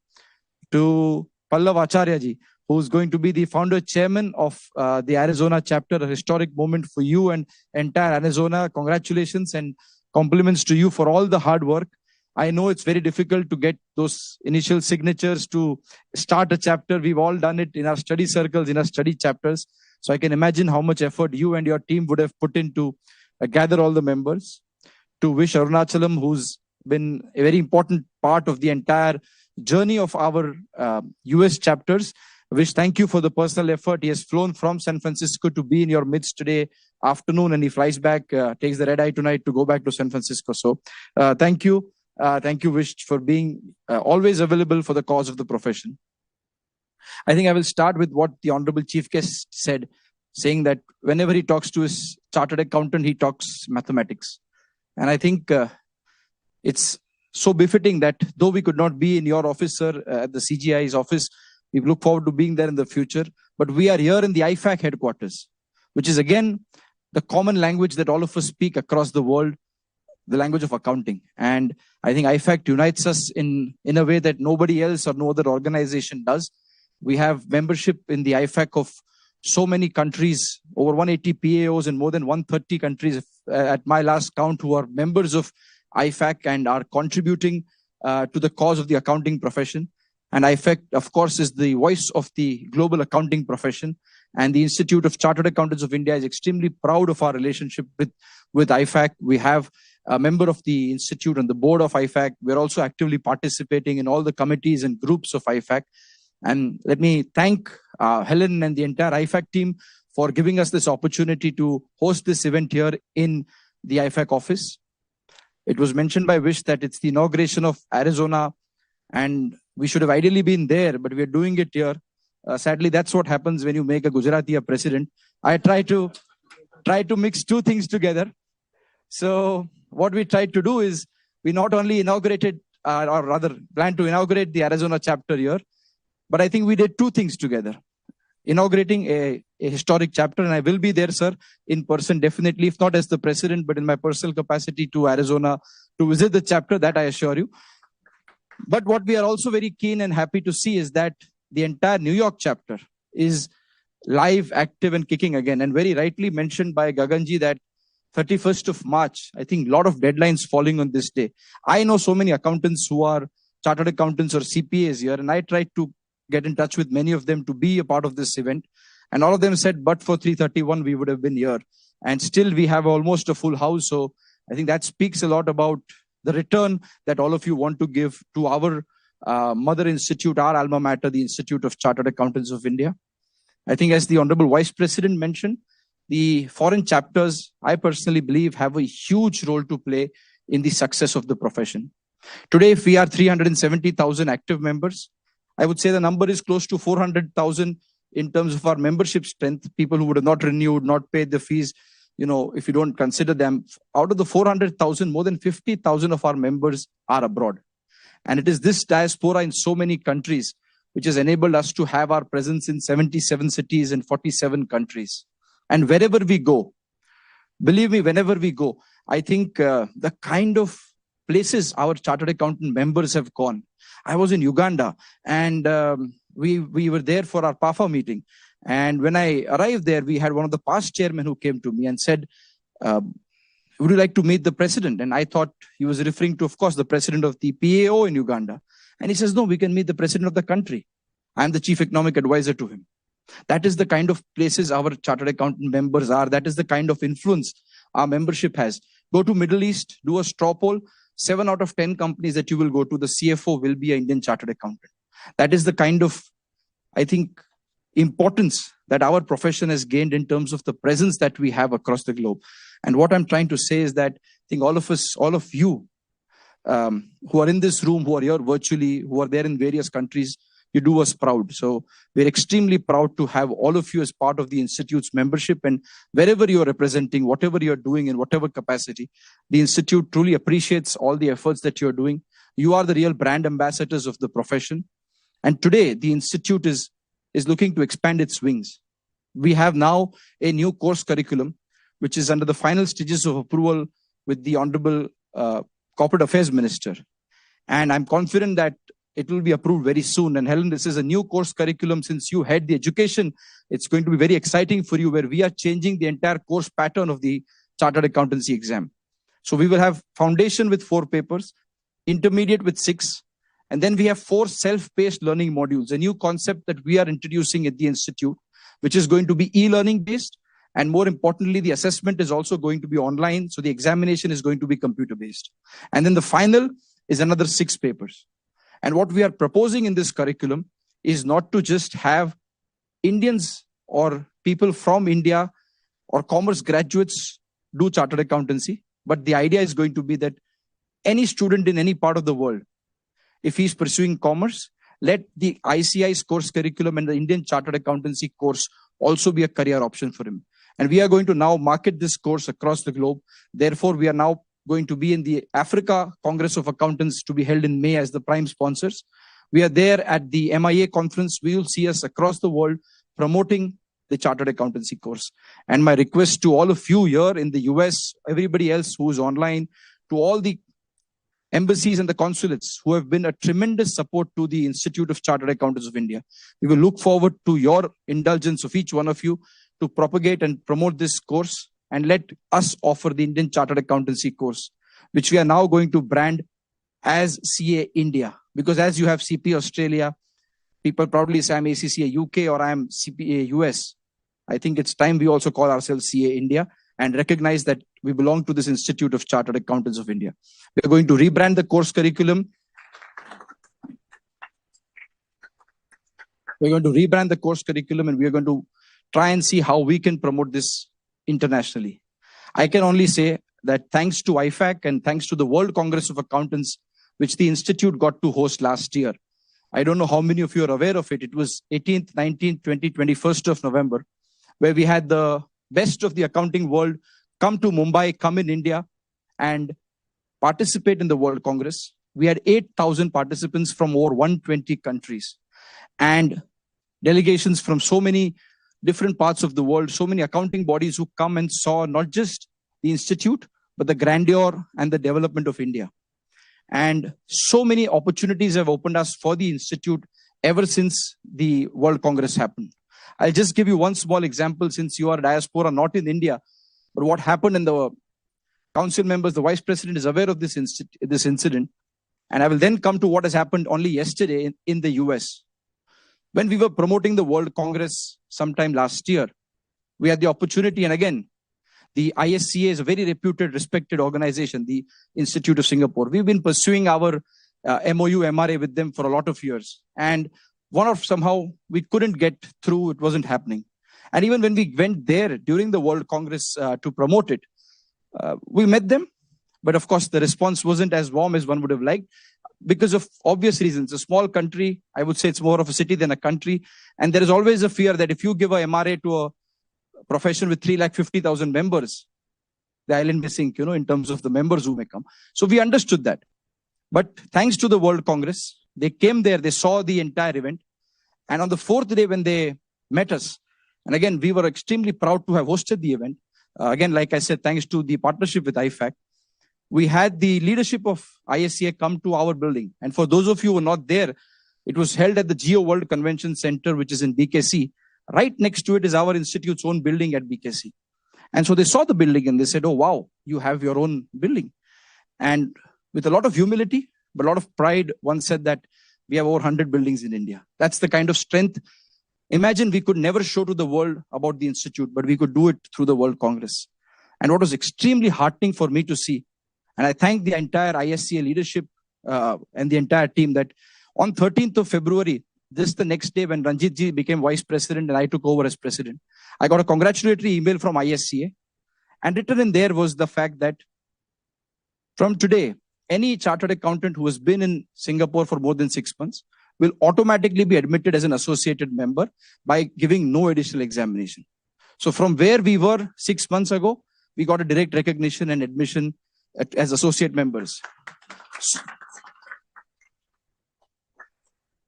To Pallav Acharya ji, who's going to be the founder chairman of the Arizona chapter, a historic moment for you and entire Arizona. Congratulations and compliments to you for all the hard work. I know it's very difficult to get those initial signatures to start a chapter. We've all done it in our study circles, in our study chapters. So I can imagine how much effort you and your team would have put in to gather all the members. To Vish Arunachalam, who's been a very important part of the entire journey of our US chapters. Vish, thank you for the personal effort. He has flown from San Francisco to be in your midst today afternoon, and he flies back, takes the red eye tonight to go back to San Francisco. So thank you. Thank you, Vish, for being always available for the cause of the profession. I think I will start with what the Honorable Chief Guest said, saying that whenever he talks to his chartered accountant, he talks mathematics. And I think it's so befitting that though we could not be in your office, sir, at the CGI's office, we look forward to being there in the future. But we are here in the IFAC headquarters, which is again the common language that all of us speak across the world. the language of accounting. And I think IFAC unites us in a way that nobody else or no other organization does. We have membership in the IFAC of so many countries, over 180 PAOs in more than 130 countries at my last count, who are members of IFAC and are contributing to the cause of the accounting profession. And IFAC, of course, is the voice of the global accounting profession. And the Institute of Chartered Accountants of India is extremely proud of our relationship with IFAC. We have a member of the Institute on the board of IFAC. We're also actively participating in all the committees and groups of IFAC. And let me thank Helen and the entire IFAC team for giving us this opportunity to host this event here in the IFAC office. It was mentioned by Vish that it's the inauguration of Arizona, and we should have ideally been there, but we're doing it here. Sadly, that's what happens when you make a Gujarati a president. I try to mix two things together. So what we tried to do is we not only inaugurated, or rather plan to inaugurate the Arizona chapter here, but I think we did two things together. Inaugurating a historic chapter, and I will be there, sir, in person, definitely, if not as the president, but in my personal capacity to Arizona to visit the chapter, that I assure you. But what we are also very keen and happy to see is that the entire New York chapter is live, active, and kicking again. And very rightly mentioned by Gaganji that 31st of March, I think a lot of deadlines falling on this day. I know so many accountants who are chartered accountants or CPAs here, and I tried to get in touch with many of them to be a part of this event. And all of them said, but for 331, we would have been here. And still we have almost a full house. So I think that speaks a lot about the return that all of you want to give to our mother institute, our alma mater, the Institute of Chartered Accountants of India. I think as the Honorable Vice President mentioned, the foreign chapters, I personally believe, have a huge role to play in the success of the profession. Today, if we are 370,000 active members, I would say the number is close to 400,000 in terms of our membership strength, people who would have not renewed, not paid the fees. You know, if you don't consider them, out of the 400,000, more than 50,000 of our members are abroad. And it is this diaspora in so many countries which has enabled us to have our presence in 77 cities and 47 countries. And wherever we go, believe me, whenever we go, I think the kind of places our chartered accountant members have gone. I was in Uganda, and we were there for our PAFA meeting. And when I arrived there, we had one of the past chairmen who came to me and said, would you like to meet the president? And I thought he was referring to, of course, the president of the PAO in Uganda. And he says, no, we can meet the president of the country. I'm the chief economic advisor to him. That is the kind of places our chartered accountant members are. That is the kind of influence our membership has. Go to Middle East, do a straw poll. 7 out of 10 companies that you will go to, the CFO will be an Indian chartered accountant. That is the kind of, I think, importance that our profession has gained in terms of the presence that we have across the globe. And what I'm trying to say is that I think all of us, all of you who are in this room, who are here virtually, who are there in various countries, you do us proud. So we're extremely proud to have all of you as part of the Institute's membership. And wherever you're representing, whatever you're doing in whatever capacity, the Institute truly appreciates all the efforts that you're doing. You are the real brand ambassadors of the profession. And today, the Institute is looking to expand its wings. We have now a new course curriculum, which is under the final stages of approval with the Honorable Corporate Affairs Minister. And I'm confident that it will be approved very soon. And Helen, this is a new course curriculum. Since you head the education, it's going to be very exciting for you, where we are changing the entire course pattern of the Chartered Accountancy exam. So we will have foundation with 4 papers, intermediate with 6, and then we have 4 self-paced learning modules, a new concept that we are introducing at the Institute, which is going to be e-learning based. And more importantly, the assessment is also going to be online. So the examination is going to be computer based. And then the final is another 6 papers. And what we are proposing in this curriculum is not to just have Indians or people from India or commerce graduates do chartered accountancy, but the idea is going to be that any student in any part of the world, if he's pursuing commerce, let the ICAI's course curriculum and the Indian Chartered Accountancy course also be a career option for him. And we are going to now market this course across the globe. Therefore, we are now going to be in the Africa Congress of Accountants to be held in May as the prime sponsors. We are there at the MIA conference. We will see us across the world promoting the Chartered Accountancy course. And my request to all of you here in the US, everybody else who is online, to all the embassies and the consulates who have been a tremendous support to the Institute of Chartered Accountants of India. We will look forward to your indulgence of each one of you to propagate and promote this course, and let us offer the Indian Chartered Accountancy course, which we are now going to brand as CA India. Because as you have CPA Australia, people probably say I'm ACCA UK or I'm CPA US. I think it's time we also call ourselves CA India and recognize that we belong to this Institute of Chartered Accountants of India. We're going to rebrand the course curriculum. We're going to rebrand the course curriculum, and we're going to try and see how we can promote this internationally. I can only say that thanks to IFAC and thanks to the World Congress of Accountants, which the Institute got to host last year. I don't know how many of you are aware of it. It was 18th, 19th, 20th, 21st of November, where we had the best of the accounting world come to Mumbai, come in India, and participate in the World Congress. We had 8,000 participants from over 120 countries and delegations from so many different parts of the world, so many accounting bodies who come and saw not just the Institute, but the grandeur and the development of India. And so many opportunities have opened us for the Institute ever since the World Congress happened. I'll just give you one small example, since you are diaspora, not in India, but what happened in the council members, the vice president is aware of this incident. And I will then come to what has happened only yesterday in the US. When we were promoting the World Congress sometime last year, we had the opportunity, and again, the ISCA is a very reputed, respected organization, the Institute of Singapore. We've been pursuing our MOU, MRA with them for a lot of years. And somehow we couldn't get through, it wasn't happening. And even when we went there during the World Congress to promote it, we met them. But of course, the response wasn't as warm as one would have liked because of obvious reasons. A small country, I would say it's more of a city than a country. And there is always a fear that if you give a MRA to a profession with 350,000 members, the island may sink, in terms of the members who may come. So we understood that. But thanks to the World Congress, they came there, they saw the entire event. And on the fourth day when they met us, and again, we were extremely proud to have hosted the event. Again, like I said, thanks to the partnership with IFAC, we had the leadership of ISCA come to our building. And for those of you who were not there, it was held at the Geo World Convention Center, which is in BKC. Right next to it is our institute's own building at BKC. And so they saw the building and they said, oh, wow, you have your own building. And with a lot of humility, but a lot of pride, one said that we have over 100 buildings in India. That's the kind of strength. Imagine we could never show to the world about the Institute, but we could do it through the World Congress. And what was extremely heartening for me to see, and I thank the entire ISCA leadership and the entire team, that on 13th of February, this the next day when Ranjit ji became vice president and I took over as president, I got a congratulatory email from ISCA. And written in there was the fact that from today, any chartered accountant who has been in Singapore for more than 6 months will automatically be admitted as an associated member by giving no additional examination. So from where we were 6 months ago, we got a direct recognition and admission as associate members.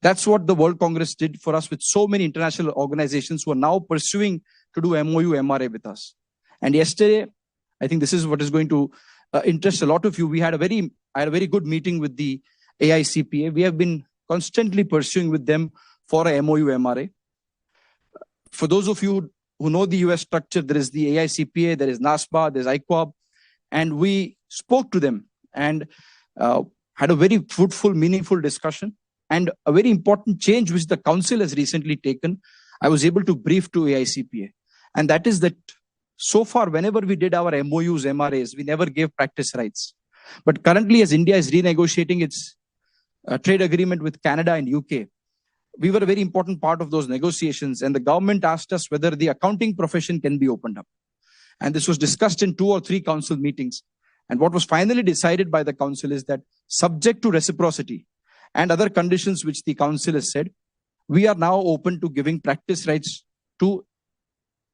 That's what the World Congress did for us with so many international organizations who are now pursuing to do MOU, MRA with us. And yesterday, I think this is what is going to interest a lot of you. I had a very good meeting with the AICPA. We have been constantly pursuing with them for a MOU, MRA. For those of you who know the US structure, there is the AICPA, there is NASBA, there's ICAI, and we spoke to them and had a very fruitful, meaningful discussion. And a very important change which the council has recently taken, I was able to brief to AICPA. And that is that so far, whenever we did our MOUs, MRAs, we never gave practice rights. But currently, as India is renegotiating its trade agreement with Canada and UK, we were a very important part of those negotiations. And the government asked us whether the accounting profession can be opened up. And this was discussed in 2 or 3 council meetings. And what was finally decided by the council is that, subject to reciprocity and other conditions which the council has said, we are now open to giving practice rights to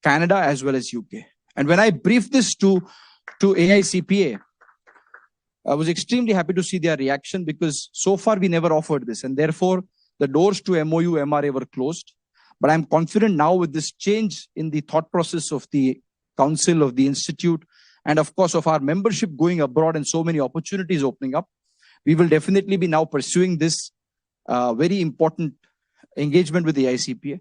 Canada as well as UK. And when I briefed this to AICPA, I was extremely happy to see their reaction, because so far we never offered this. And therefore, the doors to MOU, MRA were closed. But I'm confident now with this change in the thought process of the council, of the institute, and of course of our membership going abroad and so many opportunities opening up, we will definitely be now pursuing this very important engagement with the ICPA.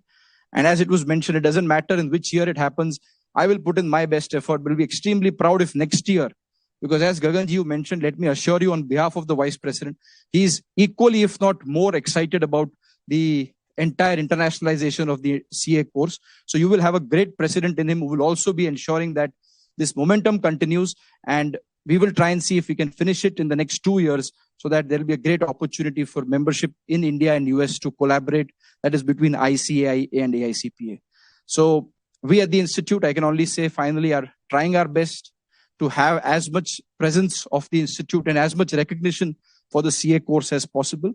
And as it was mentioned, it doesn't matter in which year it happens. I will put in my best effort, but will be extremely proud if next year, because as Gaganji you mentioned, let me assure you on behalf of the Vice President, he is equally, if not more excited about the entire internationalization of the CA course. So you will have a great president in him who will also be ensuring that this momentum continues, and we will try and see if we can finish it in the next 2 years so that there will be a great opportunity for membership in India and US to collaborate, that is between ICAI and AICPA. So we at the Institute, I can only say finally are trying our best to have as much presence of the Institute and as much recognition for the CA course as possible.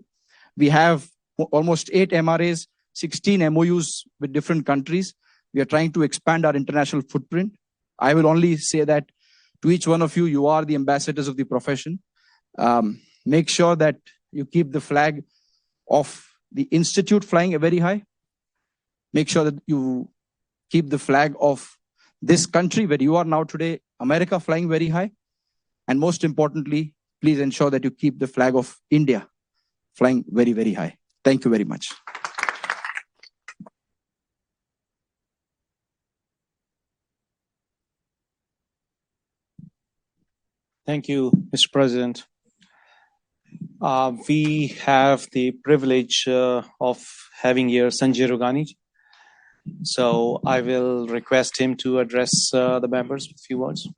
We have almost 8 MRAs, 16 MOUs with different countries. We are trying to expand our international footprint. I will only say that to each one of you, you are the ambassadors of the profession. Make sure that you keep the flag of the Institute flying very high. Make sure that you keep the flag of this country where you are now today, America, flying very high. And most importantly, please ensure that you keep the flag of India flying very, very high. Thank you very much. Thank you, Mr. President. We have the privilege of having here Sanjay Rugani. So I will request him to address the members with a few words.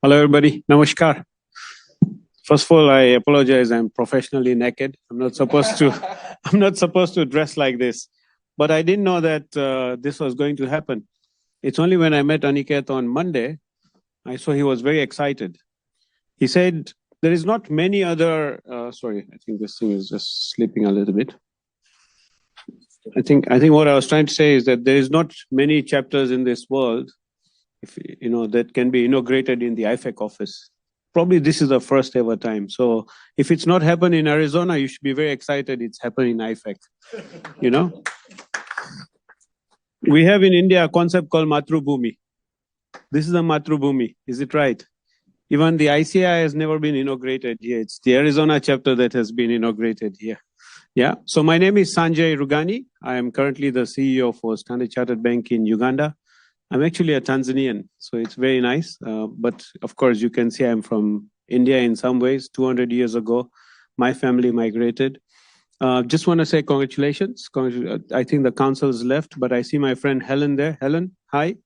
Hello, everybody. Namaskar. First of all, I apologize. I'm professionally naked. I'm not supposed to dress like this. But I didn't know that this was going to happen. It's only when I met Aniket on Monday, I saw he was very excited. He said, there is not many other, sorry, I think this thing is just slipping a little bit. I think what I was trying to say is that there is not many chapters in this world, that can be inaugurated in the IFAC office. Probably this is the first ever time. So if it's not happened in Arizona, you should be very excited it's happened in IFAC, We have in India a concept called Matrubhumi. This is a Matrubhumi, is it right? Even the ICAI has never been inaugurated here. It's the Arizona chapter that has been inaugurated here. Yeah. So my name is Sanjay Rugani. I am currently the CEO for Standard Chartered Bank in Uganda. I'm actually a Tanzanian, so it's very nice. But of course, you can see I'm from India in some ways. 200 years ago, my family migrated. Just want to say congratulations. I think the council's left, but I see my friend Helen there. Helen, hi.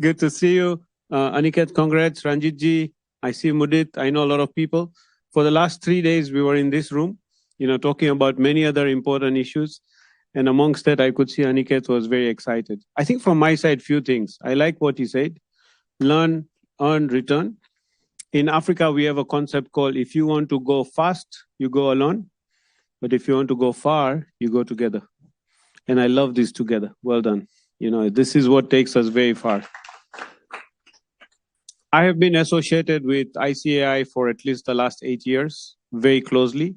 Good to see you. Aniket, congrats. Ranjitji, I see Mudit. I know a lot of people. For the last 3 days, we were in this room, talking about many other important issues. And amongst that, I could see Aniket was very excited. I think from my side, few things. I like what he said. Learn, earn, return. In Africa, we have a concept called if you want to go fast, you go alone. But if you want to go far, you go together. And I love this together. Well done. This is what takes us very far. I have been associated with ICAI for at least the last 8 years, very closely.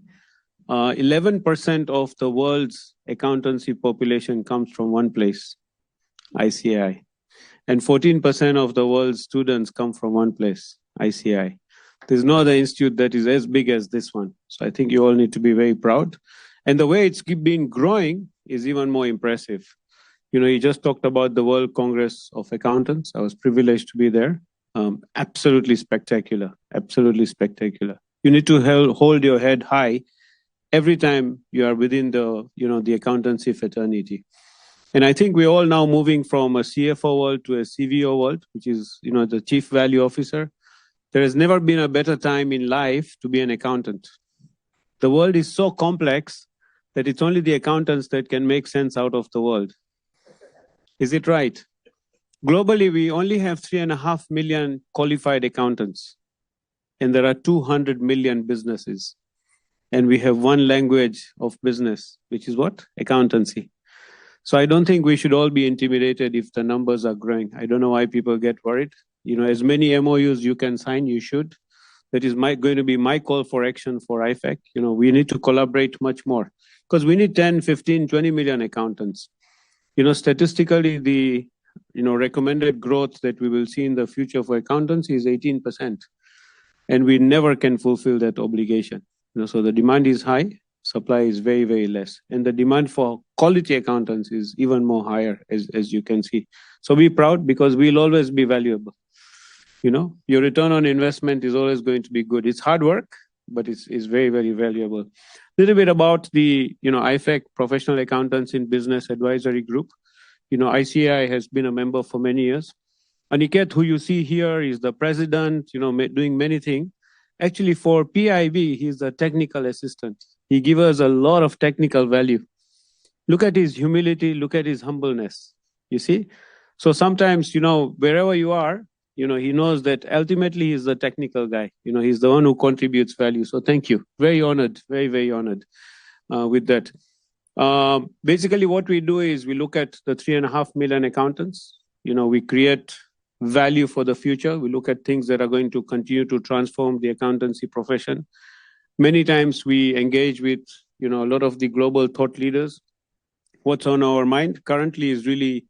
11% of the world's accountancy population comes from one place, ICAI. And 14% of the world's students come from one place, ICAI. There's no other institute that is as big as this one. So I think you all need to be very proud. And the way it's been growing is even more impressive. You just talked about the World Congress of Accountants. I was privileged to be there. Absolutely spectacular. Absolutely spectacular. You need to hold your head high every time you are within the accountancy fraternity. And I think we're all now moving from a CFO world to a CVO world, which is, the Chief Value Officer. There has never been a better time in life to be an accountant. The world is so complex that it's only the accountants that can make sense out of the world. Is it right? Globally, we only have 3.5 million qualified accountants, and there are 200 million businesses. And we have one language of business, which is what? Accountancy. So I don't think we should all be intimidated if the numbers are growing. I don't know why people get worried. As many MOUs you can sign, you should. That is going to be my call for action for IFAC. We need to collaborate much more because we need 10, 15, 20 million accountants. Statistically, the recommended growth that we will see in the future for accountants is 18%. And we never can fulfill that obligation. So the demand is high, supply is very, very less. And the demand for quality accountants is even more higher, as you can see. So be proud because we'll always be valuable. Your return on investment is always going to be good. It's hard work, but it's very, very valuable. A little bit about the IFAC Professional Accountants in Business Advisory Group. ICAI has been a member for many years. Aniket, who you see here, is the president, doing many things. Actually, for PIB, he's the technical assistant. He gives us a lot of technical value. Look at his humility, look at his humbleness. You see? So sometimes, wherever you are, he knows that ultimately he's the technical guy. He's the one who contributes value. So thank you. Very honored, very, very honored with that. Basically, what we do is we look at the 3.5 million accountants. We create value for the future. We look at things that are going to continue to transform the accountancy profession. Many times we engage with, a lot of the global thought leaders. What's on our mind currently is really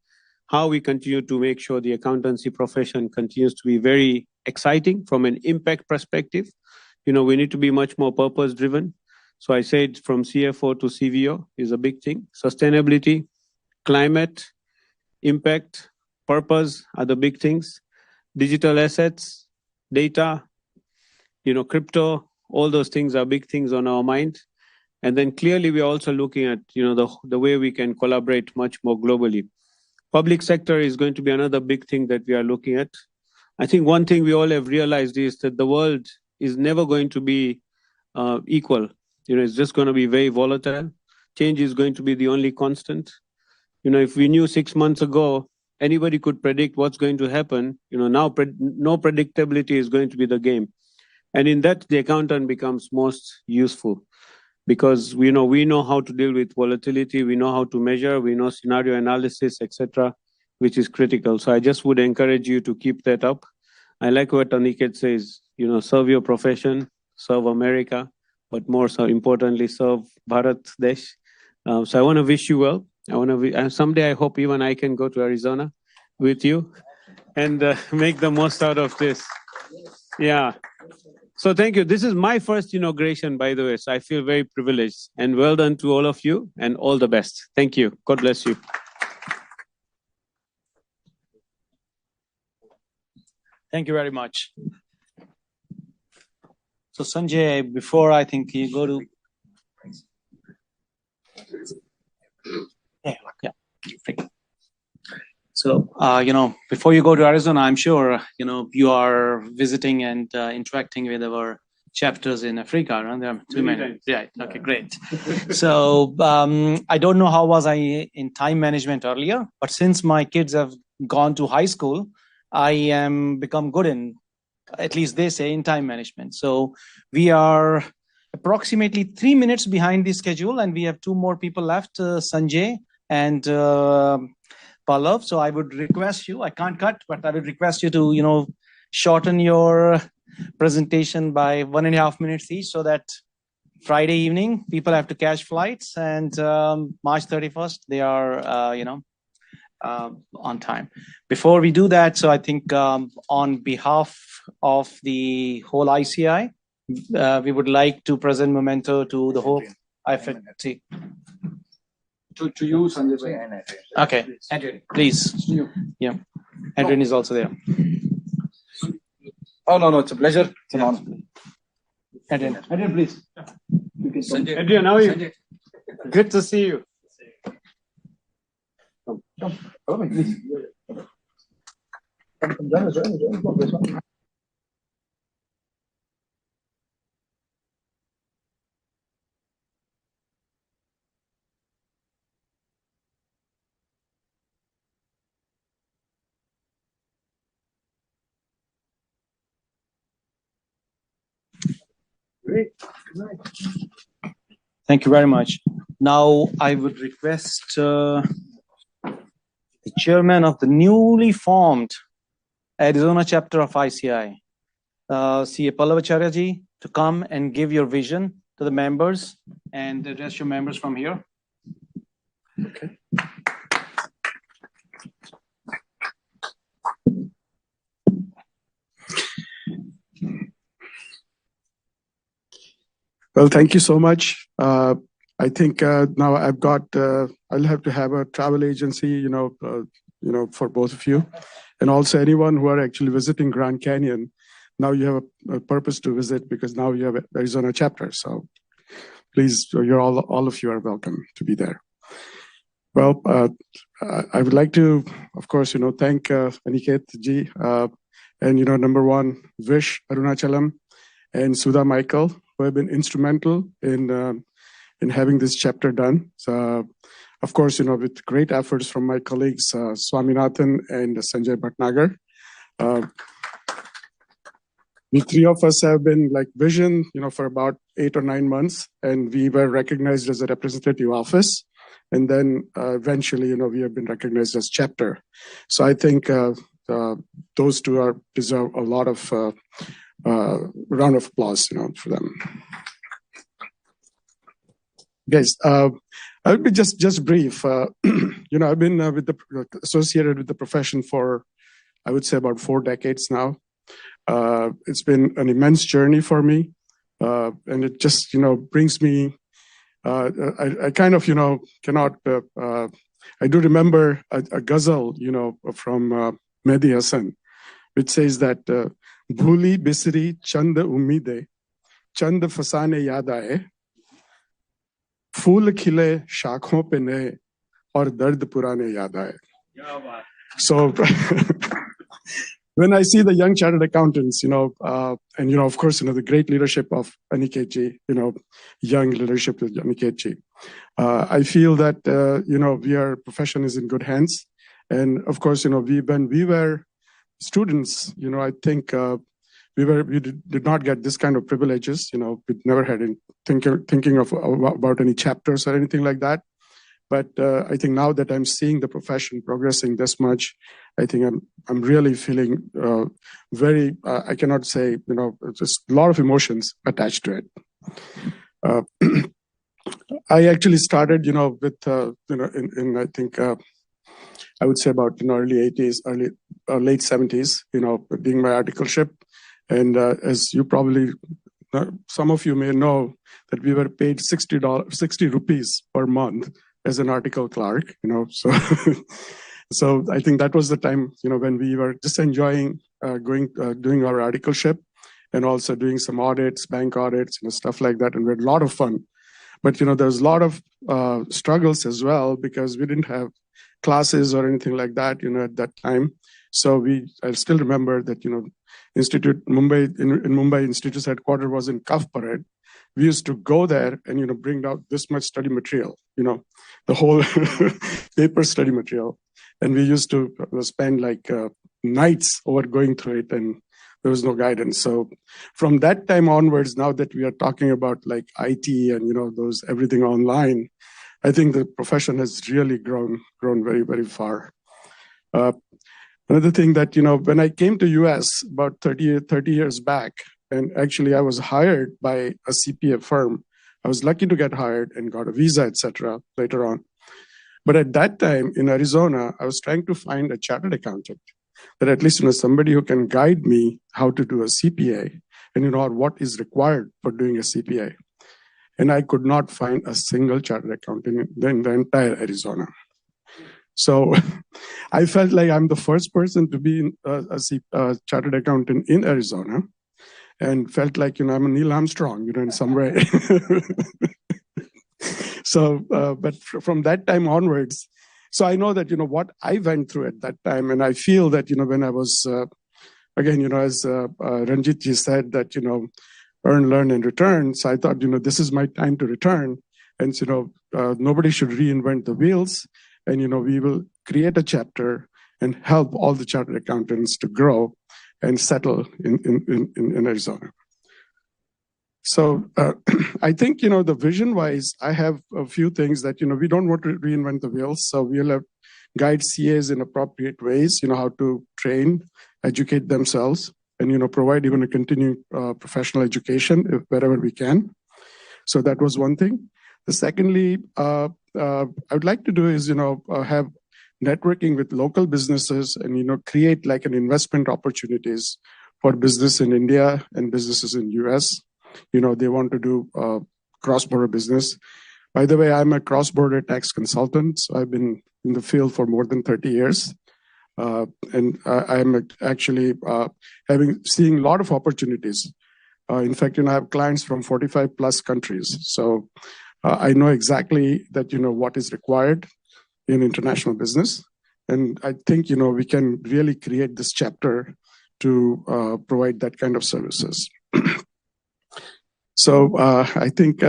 how we continue to make sure the accountancy profession continues to be very exciting from an impact perspective. We need to be much more purpose driven. So I said from CFO to CVO is a big thing. Sustainability, climate, impact, purpose are the big things. Digital assets, data, crypto, all those things are big things on our mind. And then clearly we're also looking at, the way we can collaborate much more globally. Public sector is going to be another big thing that we are looking at. I think one thing we all have realized is that the world is never going to be equal. It's just going to be very volatile. Change is going to be the only constant. If we knew 6 months ago, anybody could predict what's going to happen. Now no predictability is going to be the game. And in that, the accountant becomes most useful because we know how to deal with volatility, we know how to measure, we know scenario analysis, etc., which is critical. So I just would encourage you to keep that up. I like what Aniket says, serve your profession, serve America, but more so importantly, serve Bharat Desh. So I want to wish you well. And someday I hope even I can go to Arizona with you and make the most out of this. Yeah. So thank you. This is my first inauguration, by the way. So I feel very privileged and well done to all of you and all the best. Thank you. God bless you. Thank you very much. So Sanjay, before I think you go to... Yeah. So, before you go to Arizona, I'm sure, you are visiting and interacting with our chapters in Africa, right? There are too many. Yeah. Okay, great. So, I don't know how was I in time management earlier, but since my kids have gone to high school, I am become good in, at least they say, in time management. So we are approximately 3 minutes behind the schedule, and we have 2 more people left, Sanjay and Pallav. So I would request you, I can't cut, but I would request you to, shorten your presentation by 1.5 minutes each so that Friday evening people have to catch flights and March 31st, they are, on time. Before we do that, so I think on behalf of the whole ICAI, we would like to present memento to the whole IFAC. To you, Sanjay. Okay, Adrian, please. Yeah, Adrian is also there. Oh, no, it's a pleasure. It's an honor. Adrian, please. Sanjay. Adrian, how are you? Good to see you. Come, please. Come, join us. Great. Thank you very much. Now I would request the chairman of the newly formed Arizona chapter of ICAI, CA Pallavacharya ji to come and give your vision to the members and address your members from here. Okay. Well, thank you so much. I think now I've got. I'll have to have a travel agency, for both of you, and also anyone who are actually visiting Grand Canyon. Now you have a purpose to visit because now you have Arizona chapter. So please, you're all of you are welcome to be there. Well, I would like to, of course, thank Aniket ji, and number one, Vish Arunachalam and Sudha Michael, who have been instrumental in having this chapter done. So, of course, with great efforts from my colleagues, Swaminathan and Sanjay Bhatnagar. The three of us have been like vision, for about 8 or 9 months, and we were recognized as a representative office. And then eventually, we have been recognized as chapter. So I think those two deserve a lot of round of applause, for them. Guys, I'll be just brief. I've been associated with the profession for, I would say, about 4 decades now. It's been an immense journey for me, and it just, brings me. I kind of, cannot. I do remember a ghazal, from Mehdi Hasan, which says that "Bhuli bisri chand umide, chand fasane yaad aaye, फूल खिले शाखों पे नए और दर्द पुराने याद आए." So when I see the young chartered accountants, and of course, the great leadership of Aniket ji, young leadership of Aniket ji, I feel that our profession is in good hands. And of course, when we were students, I think we did not get this kind of privileges. We never had thinking about any chapters or anything like that. But I think now that I'm seeing the profession progressing this much, I think I'm really feeling very. I cannot say, just a lot of emotions attached to it. I actually started, with in I think I would say about early 80s, late 70s, being my articleship. And as you probably, some of you may know that we were paid $60 rupees per month as an article clerk, so so I think that was the time, when we were just enjoying doing our articleship and also doing some audits, bank audits, stuff like that, and we had a lot of fun. But there's a lot of struggles as well because we didn't have classes or anything like that, at that time. So I still remember that, Institute Mumbai in Mumbai Institute's headquarters was in Cuff Parade. We used to go there and bring out this much study material, the whole paper study material, and we used to spend like nights over going through it, and there was no guidance. So from that time onwards, now that we are talking about like IT and those everything online, I think the profession has really grown very, very far. Another thing that, when I came to US about 30 years back, and actually I was hired by a CPA firm. I was lucky to get hired and got a visa, etc. later on. But at that time in Arizona, I was trying to find a chartered accountant that at least, somebody who can guide me how to do a CPA and, or what is required for doing a CPA. And I could not find a single chartered accountant in the entire Arizona. So I felt like I'm the first person to be a chartered accountant in Arizona, and felt like, I'm a Neil Armstrong, in some way. So, but from that time onwards, so I know that, what I went through at that time, and I feel that, when I was, again, as Ranjit ji said that, earn, learn, and return. So I thought, this is my time to return. And, nobody should reinvent the wheels. And, we will create a chapter and help all the chartered accountants to grow and settle in Arizona. So I think, the vision-wise, I have a few things that, we don't want to reinvent the wheels. So we'll have guide CAs in appropriate ways, how to train, educate themselves. and provide even a continuing professional education wherever we can. So that was one thing. The secondly, I would like to do is have networking with local businesses and create like an investment opportunities for business in India and businesses in US. They want to do cross-border business. By the way, I'm a cross-border tax consultant, so I've been in the field for more than 30 years. And I'm actually seeing a lot of opportunities. In fact, I have clients from 45 plus countries. So I know exactly that, what is required in international business. And I think, we can really create this chapter to provide that kind of services. So I think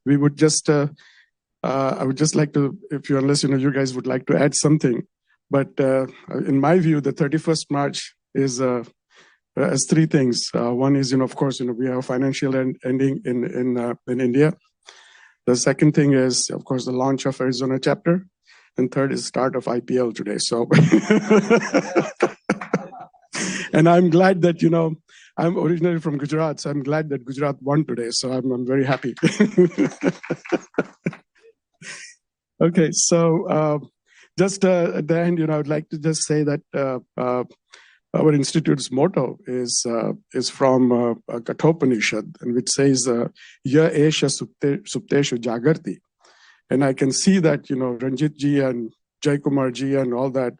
we would just, I would just like to, unless you guys would like to add something, but in my view, the 31st March is has three things. One is, of course, we have financial ending in India. The second thing is, of course, the launch of Arizona chapter, and third is start of IPL today. So, and I'm glad that I'm originally from Gujarat, so I'm glad that Gujarat won today. So I'm very happy. Okay, so just at the end, I would like to just say that our institute's motto is from Kathopanishad, and which says, "Ya Esha Supteshu Jagarti." And I can see that Ranjit ji and Jai Kumar ji and all that,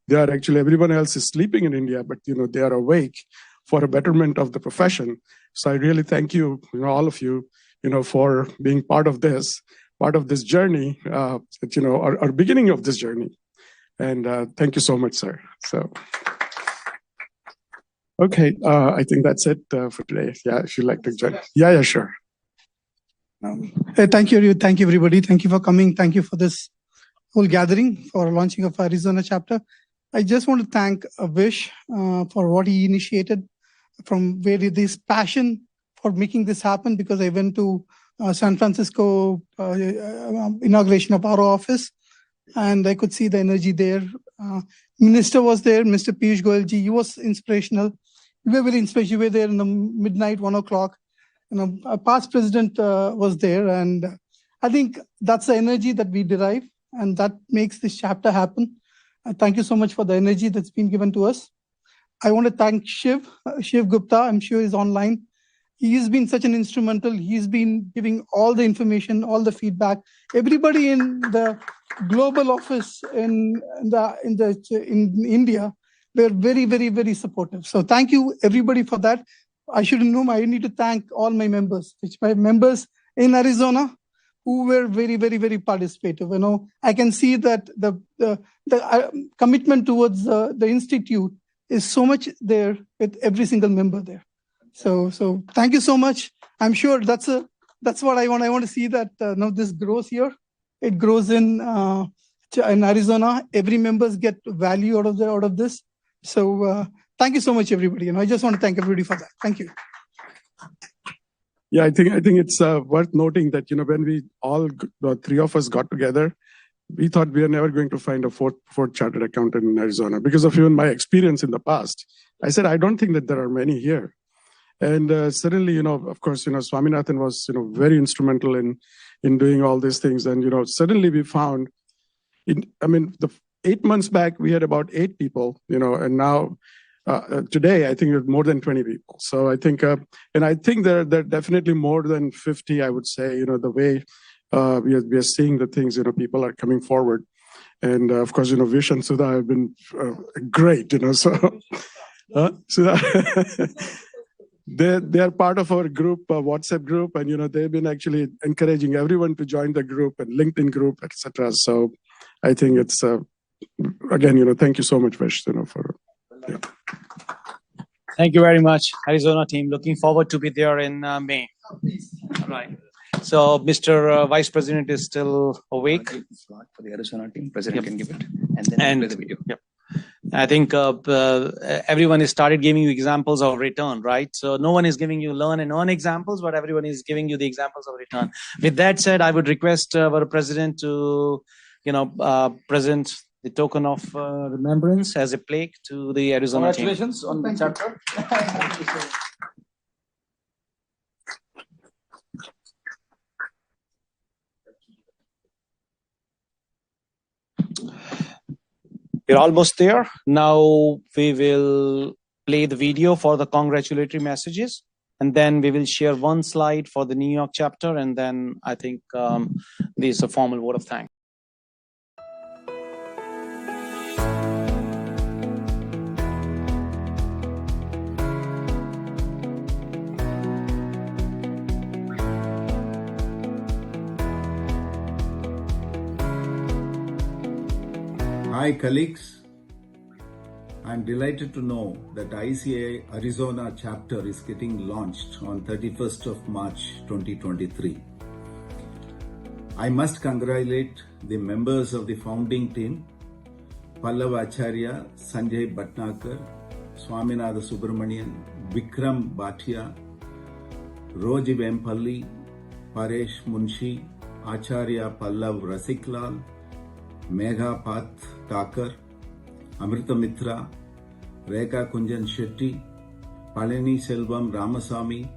they are actually, everyone else is sleeping in India, but they are awake for a betterment of the profession. So I really thank you, all of you, for being part of this journey, or beginning of this journey. And thank you so much, sir. So, okay, I think that's it for today. Yeah, if you'd like to join. Yeah, sure. Hey, thank you, everybody. Thank you for coming. Thank you for this whole gathering for launching of Arizona chapter. I just want to thank Vish for what he initiated, from where this passion for making this happen, because I went to San Francisco inauguration of our office, and I could see the energy there. Minister was there, Mr. Piyush Goyal ji. He was inspirational. We were very inspirational. We were there in the midnight, 1 o'clock. Our past president was there, and I think that's the energy that we derive, and that makes this chapter happen. Thank you so much for the energy that's been given to us. I want to thank Shiv Gupta. I'm sure he's online. He's been such an instrumental. He's been giving all the information, all the feedback. Everybody in the global office in India, they're very, very, very supportive. So thank you everybody for that. I shouldn't know. I need to thank all my members, my members in Arizona, who were very, very, very participative. I can see that the commitment towards the institute is so much there with every single member there. So thank you so much. I'm sure that's what I want. I want to see that now this grows here. It grows in Arizona. Every members get value out of this. So thank you so much, everybody. I just want to thank everybody for that. Thank you. Yeah, I think it's worth noting that when we all, the three of us got together, we thought we are never going to find a fourth chartered accountant in Arizona because of even my experience in the past. I said, I don't think that there are many here. And suddenly, of course, Swaminathan was, very instrumental in doing all these things. And, suddenly we found, the 8 months back, we had about 8 people, and now today, I think there's more than 20 people. So I think, and I think there are definitely more than 50, I would say, the way we are seeing the things, people are coming forward. And of course, Vish and Sudha have been great, so Sudha, they are part of our group, WhatsApp group, and they've been actually encouraging everyone to join the group and LinkedIn group, etc. So I think it's again, thank you so much, Vish, for. Yeah. Thank you very much, Arizona team. Looking forward to be there in May. All right. So, Mr. Vice President is still awake. For the Arizona team, President can give it, and then play the video. Yep. I think everyone has started giving you examples of return, right? So no one is giving you learn and earn examples, but everyone is giving you the examples of return. With that said, I would request our president to, present the token of remembrance as a plaque to the Arizona team. Congratulations on the chapter. We're almost there. Now we will play the video for the congratulatory messages, and then we will share one slide for the New York chapter, and then I think this is a formal vote of thanks. Hi colleagues, I'm delighted to know that ICAI Arizona chapter is getting launched on 31st of March 2023. I must congratulate the members of the founding team, Pallav Acharya, Sanjay Bhatnagar, Swaminatha Subramanian, Vikram Bhatia, Roji Vempalli, Paresh Munshi, Acharya Pallav Rasiklal, Megha Path Takar, Amrita Mitra, Rekha Kunjan Shetty, Palani Selvam Ramasamy,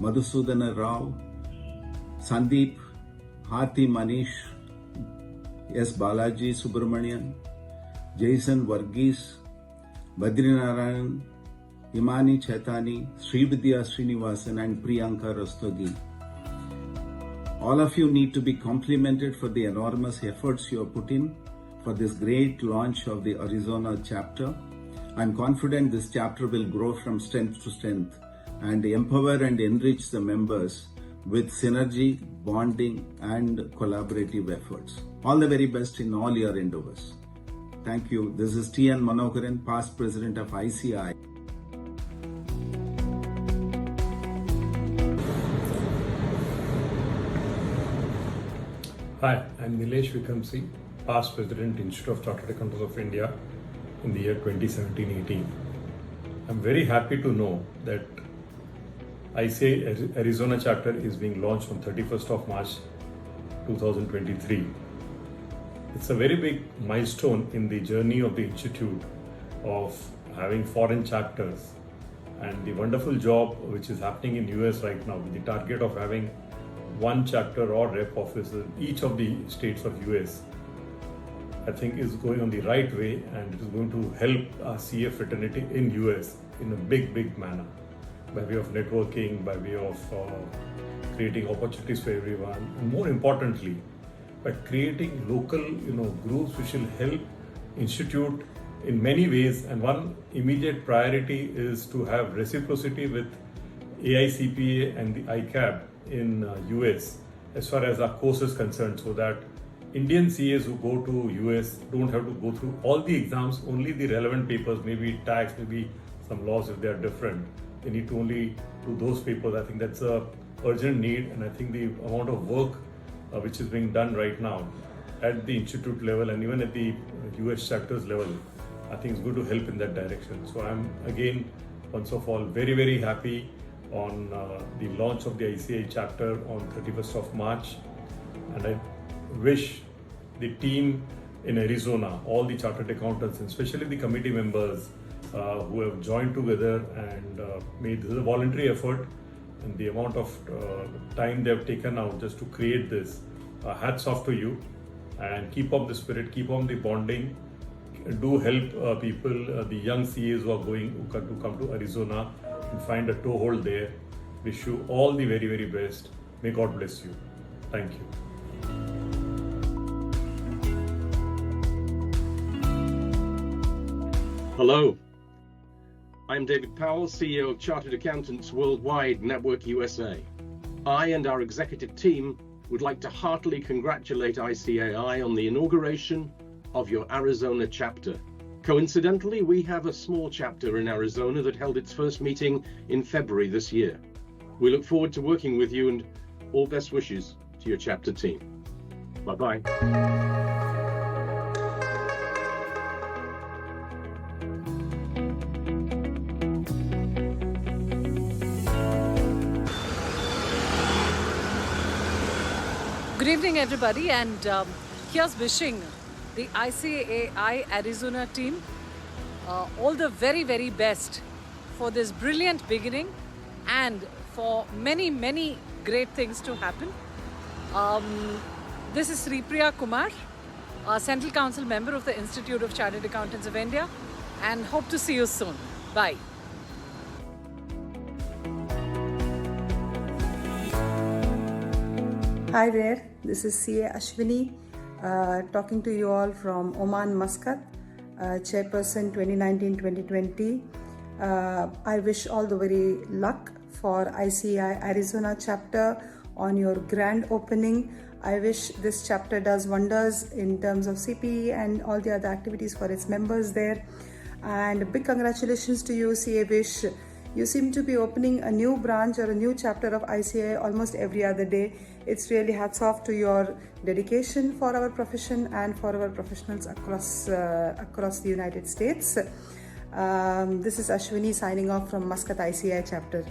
Madhusudana Rao, Sandeep, Hati Manish, S. Balaji Subramanian, Jason Varghese, Badrinarayan, Imani Chaitani, Srividya Srinivasan and Priyanka Rastogi. All of you need to be complimented for the enormous efforts you have put in for this great launch of the Arizona chapter. I'm confident this chapter will grow from strength to strength and empower and enrich the members with synergy, bonding, and collaborative efforts. All the very best in all your endeavors. Thank you. This is T.N. Manoharan, past president of ICAI. Hi, I'm Nilesh Vikamsi, past President, Institute of Chartered Accountants of India in the year 2017-18. I'm very happy to know that ICAI Arizona chapter is being launched on 31st of March 2023. It's a very big milestone in the journey of the Institute of having foreign chapters, and the wonderful job which is happening in US right now with the target of having one chapter or rep office in each of the states of US, I think is going on the right way, and it is going to help our CA fraternity in US in a big manner, by way of networking, by way of creating opportunities for everyone, and more importantly, by creating local groups which will help Institute in many ways. And one immediate priority is to have reciprocity with AICPA and the ICAB in US as far as our course is concerned, so that Indian CAs who go to US don't have to go through all the exams, only the relevant papers, maybe tax, maybe some laws if they are different. They need to only do those papers. I think that's a urgent need, and I think the amount of work which is being done right now at the institute level and even at the US chapters level, I think it's going to help in that direction. So I'm again, once of all, very happy on the launch of the ICAI chapter on 31st of March, and I wish the team in Arizona, all the chartered accountants, and especially the committee members who have joined together and made this a voluntary effort, and the amount of time they have taken out just to create this. Hats off to you, and keep up the spirit, keep on the bonding. Do help people, the young CAs who are going to come to Arizona and find a toehold there. Wish you all the very best. May God bless you. Thank you. Hello, I'm David Powell, CEO of Chartered Accountants Worldwide Network USA. I and our executive team would like to heartily congratulate ICAI on the inauguration of your Arizona chapter. Coincidentally, we have a small chapter in Arizona that held its first meeting in February this year. We look forward to working with you, and all best wishes to your chapter team. Bye-bye. Good evening, everybody, and here's wishing the ICAI Arizona team all the very, very best for this brilliant beginning and for many, many great things to happen. This is Sri Priya Kumar, a Central Council member of the Institute of Chartered Accountants of India, and hope to see you soon. Bye. Hi there, this is CA Ashwini talking to you all from Oman, Muscat, Chairperson 2019-2020. I wish all the very luck for ICAI Arizona chapter on your grand opening. I wish this chapter does wonders in terms of CPE and all the other activities for its members there. And big congratulations to you, CA Vish. You seem to be opening a new branch or a new chapter of ICAI almost every other day. It's really hats off to your dedication for our profession and for our professionals across the United States. This is Ashwini signing off from Muscat ICAI chapter.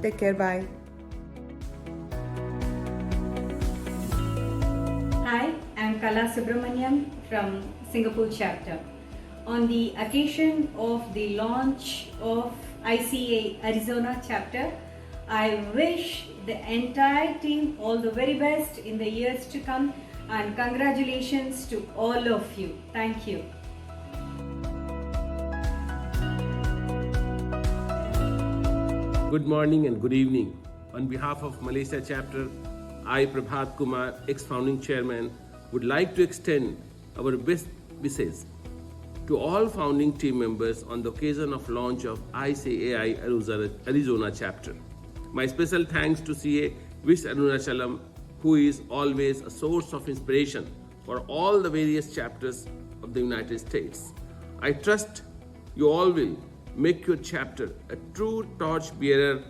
Take care, bye. Hi, I'm Kala Subramaniam from Singapore chapter. On the occasion of the launch of ICAI Arizona chapter, I wish the entire team all the very best in the years to come, and congratulations to all of you. Thank you. Good morning and good evening. On behalf of Malaysia chapter, I, Prabhat Kumar, ex-founding chairman, would like to extend our best wishes to all founding team members on the occasion of launch of ICAI Arizona chapter. My special thanks to CA Vish Arunachalam, who is always a source of inspiration for all the various chapters of the United States. I trust you all will make your chapter a true torch bearer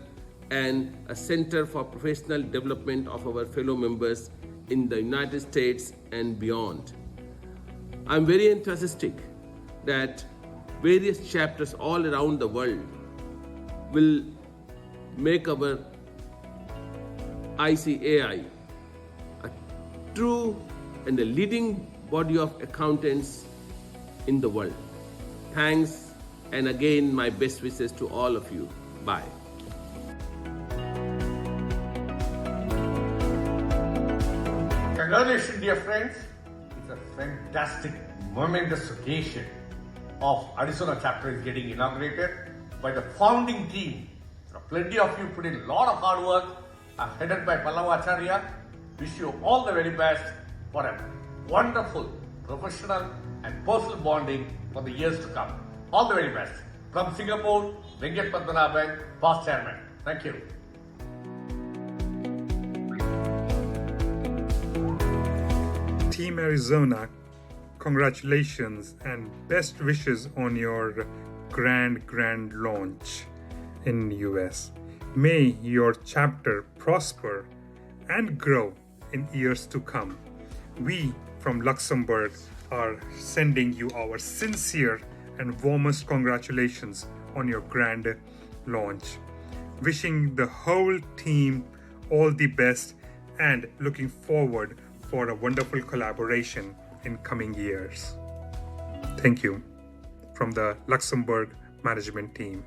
and a center for professional development of our fellow members in the United States and beyond. I'm very enthusiastic that various chapters all around the world will make our ICAI a true and a leading body of accountants in the world. Thanks, and again my best wishes to all of you. Bye. Congratulations, dear friends. It's a fantastic, momentous occasion of Arizona chapter is getting inaugurated by the founding team. Plenty of you put in a lot of hard work, headed by Pallava Acharya. Wish you all the very best for a wonderful professional and personal bonding for the years to come. All the very best. From Singapore, Venkat Padmanabhan, past chairman. Thank you. Team Arizona, congratulations and best wishes on your grand launch in US. May your chapter prosper and grow in years to come. We from Luxembourg are sending you our sincere and warmest congratulations on your grand launch. Wishing the whole team all the best and looking forward for a wonderful collaboration in coming years. Thank you from the Luxembourg management team.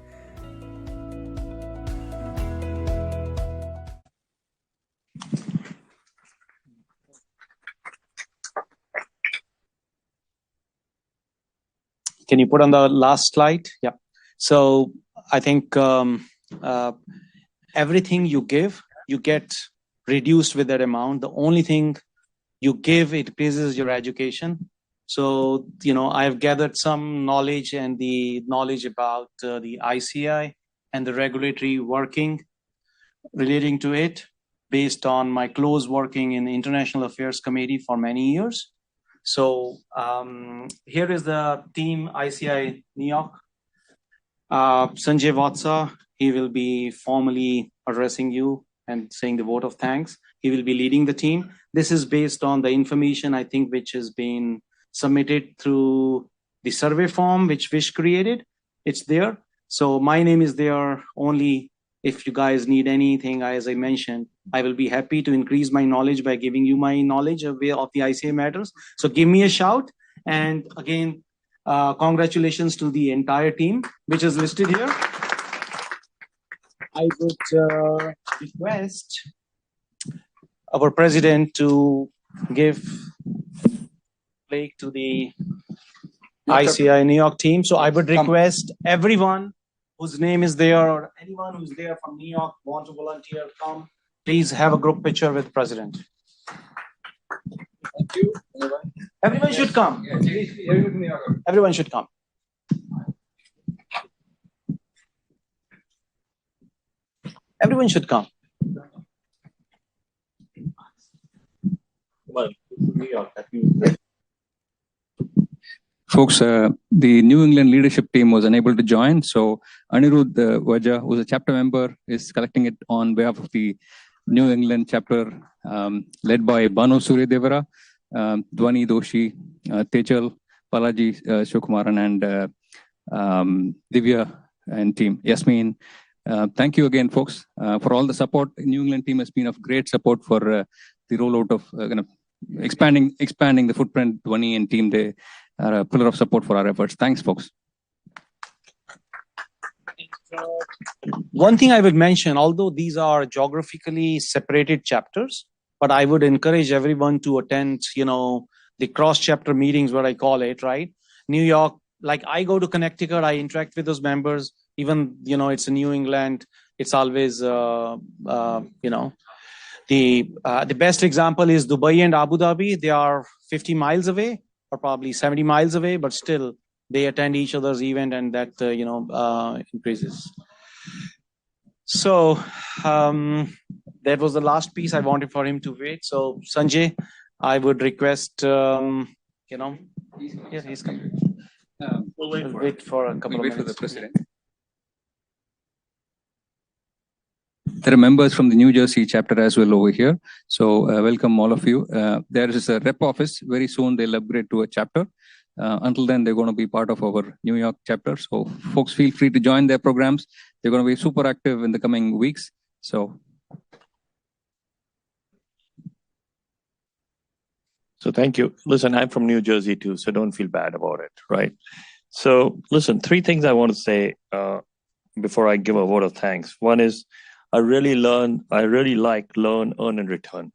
Can you put on the last slide? Yeah. So I think everything you give, you get reduced with that amount. The only thing you give, it increases your education. So, I've gathered some knowledge and the knowledge about the ICAI and the regulatory working relating to it based on my close working in the International Affairs Committee for many years. So here is the team ICAI New York. Sanjay Vatsa, he will be formally addressing you and saying the vote of thanks. He will be leading the team. This is based on the information, I think, which has been submitted through the survey form, which Vish created. It's there. So my name is there only if you guys need anything, as I mentioned, I will be happy to increase my knowledge by giving you my knowledge of the ICAI matters. So give me a shout. And again, congratulations to the entire team, which is listed here. I would request our president to give flag to the ICAI New York team. So I would request everyone whose name is there or anyone who's there from New York want to volunteer, come. Please have a group picture with president. Thank you. Everyone should come. Everyone should come. Everyone should come. Folks, the New England leadership team was unable to join, so Anirudh Vaja, who's a chapter member, is collecting it on behalf of the New England chapter, led by Banu Suryadevara, Dwani Doshi, Tejal, Balaji Shukumaran, and Divya and team. Yasmin, thank you again, folks, for all the support. New England team has been of great support for the rollout of expanding the footprint. Dwani and team, they are a pillar of support for our efforts. Thanks, folks. One thing I would mention, although these are geographically separated chapters, but I would encourage everyone to attend, the cross-chapter meetings, what I call it, right? New York, like I go to Connecticut, I interact with those members. Even, it's in New England. It's always, the best example is Dubai and Abu Dhabi. They are 50 miles away or probably 70 miles away, but still they attend each other's event, and that, increases. So that was the last piece I wanted for him to wait. So Sanjay, I would request, yeah, he's coming. We'll wait for a couple of minutes. For the president. There are members from the New Jersey chapter as well over here. So welcome all of you. There is a rep office. Very soon they'll upgrade to a chapter. Until then, they're going to be part of our New York chapter. So folks, feel free to join their programs. They're going to be super active in the coming weeks. So thank you. Listen, I'm from New Jersey too, so don't feel bad about it, right? So listen, three things I want to say before I give a vote of thanks. One is I really like learn, earn, and return.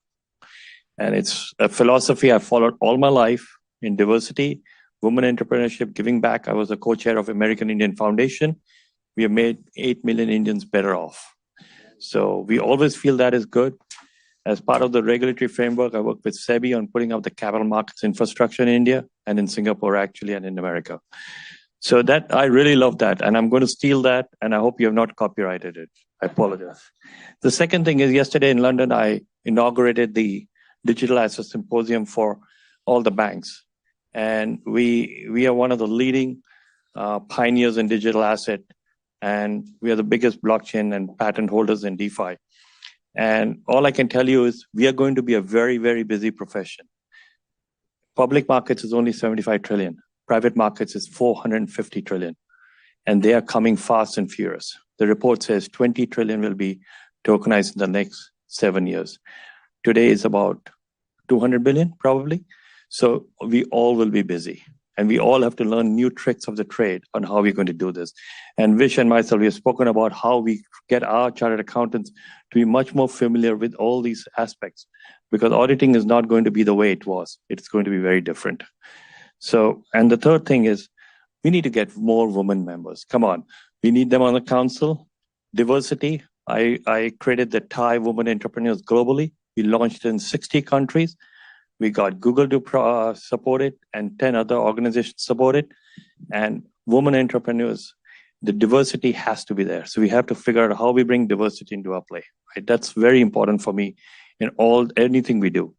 And it's a philosophy I've followed all my life in diversity, women entrepreneurship, giving back. I was a co-chair of American Indian Foundation. We have made 8 million Indians better off. So we always feel that is good. As part of the regulatory framework, I work with SEBI on putting up the capital markets infrastructure in India and in Singapore, actually, and in America. So that I really love that. And I'm going to steal that. And I hope you have not copyrighted it. I apologize. The second thing is yesterday in London, I inaugurated the Digital Asset Symposium for all the banks. And we are one of the leading pioneers in digital asset. And we are the biggest blockchain and patent holders in DeFi. And all I can tell you is we are going to be a very, very busy profession. Public markets is only 75 trillion. Private markets is 450 trillion. And they are coming fast and furious. The report says 20 trillion will be tokenized in the next 7 years. Today is about 200 billion, probably. So we all will be busy. And we all have to learn new tricks of the trade on how we're going to do this. And Vish and myself, we have spoken about how we get our chartered accountants to be much more familiar with all these aspects, because auditing is not going to be the way it was. It's going to be very different. So, and the third thing is we need to get more women members. Come on. We need them on the council. Diversity. I created the Thai Women Entrepreneurs globally. We launched in 60 countries. We got Google to support it and 10 other organizations support it. And women entrepreneurs, the diversity has to be there. So we have to figure out how we bring diversity into our play. Right? That's very important for me in anything we do.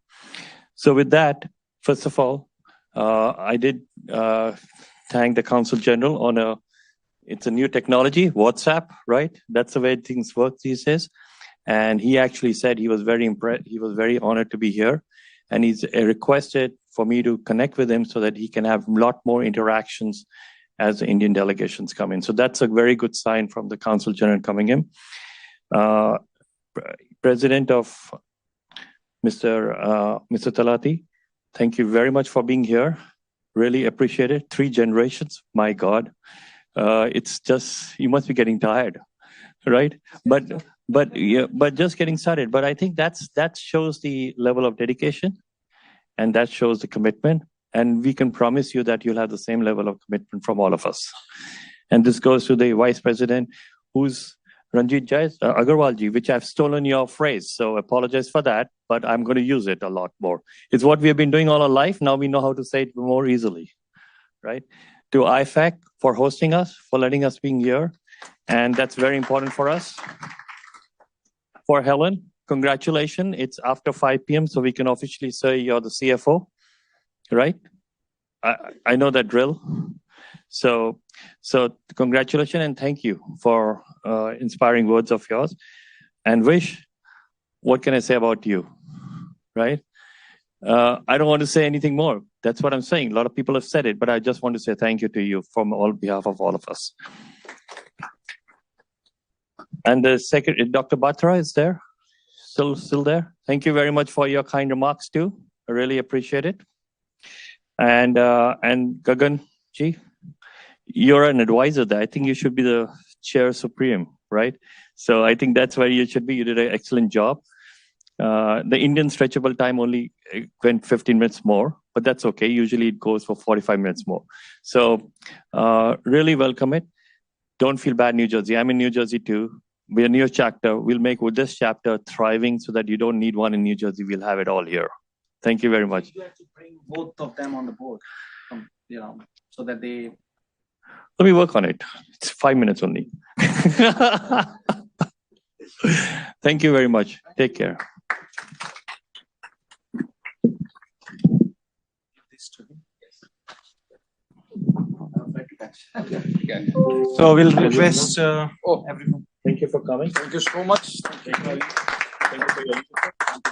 So with that, first of all, I did thank the Council General on it's a new technology, WhatsApp, right? That's the way things work these days. And he actually said he was very impressed. He was very honored to be here. And he's requested for me to connect with him so that he can have a lot more interactions as the Indian delegations come in. So that's a very good sign from the Council General coming in. President of Mr. Talati, thank you very much for being here. Really appreciate it. 3 generations, my God. It's just, you must be getting tired, right? But just getting started. But I think that shows the level of dedication, and that shows the commitment. And we can promise you that you'll have the same level of commitment from all of us. And this goes to the Vice President, who's Ranjit Agarwalji, which I've stolen your phrase. So apologize for that, but I'm going to use it a lot more. It's what we have been doing all our life. Now we know how to say it more easily, right? To IFAC for hosting us, for letting us be here. And that's very important for us. For Helen, congratulations. It's after 5 p.m., so we can officially say you're the CFO, right? I know that drill. So congratulations and thank you for inspiring words of yours. And Vish, what can I say about you, right? I don't want to say anything more. That's what I'm saying. A lot of people have said it, but I just want to say thank you to you from behalf of all of us. And the second, Dr. Batra is there, still there. Thank you very much for your kind remarks too. I really appreciate it. And Gagan ji, you're an advisor there. I think you should be the chair supreme, right? So I think that's where you should be. You did an excellent job. The Indian stretchable time only went 15 minutes more, but that's okay. Usually it goes for 45 minutes more. So really welcome it. Don't feel bad, New Jersey. I'm in New Jersey too. We're a new chapter. We'll make with this chapter thriving so that you don't need one in New Jersey. We'll have it all here. Thank you very much. You have to bring both of them on the board, so that they... Let me work on it. It's 5 minutes only. Thank you very much. Take care. So we'll request everyone. Thank you for coming. Thank you so much. Thank you for your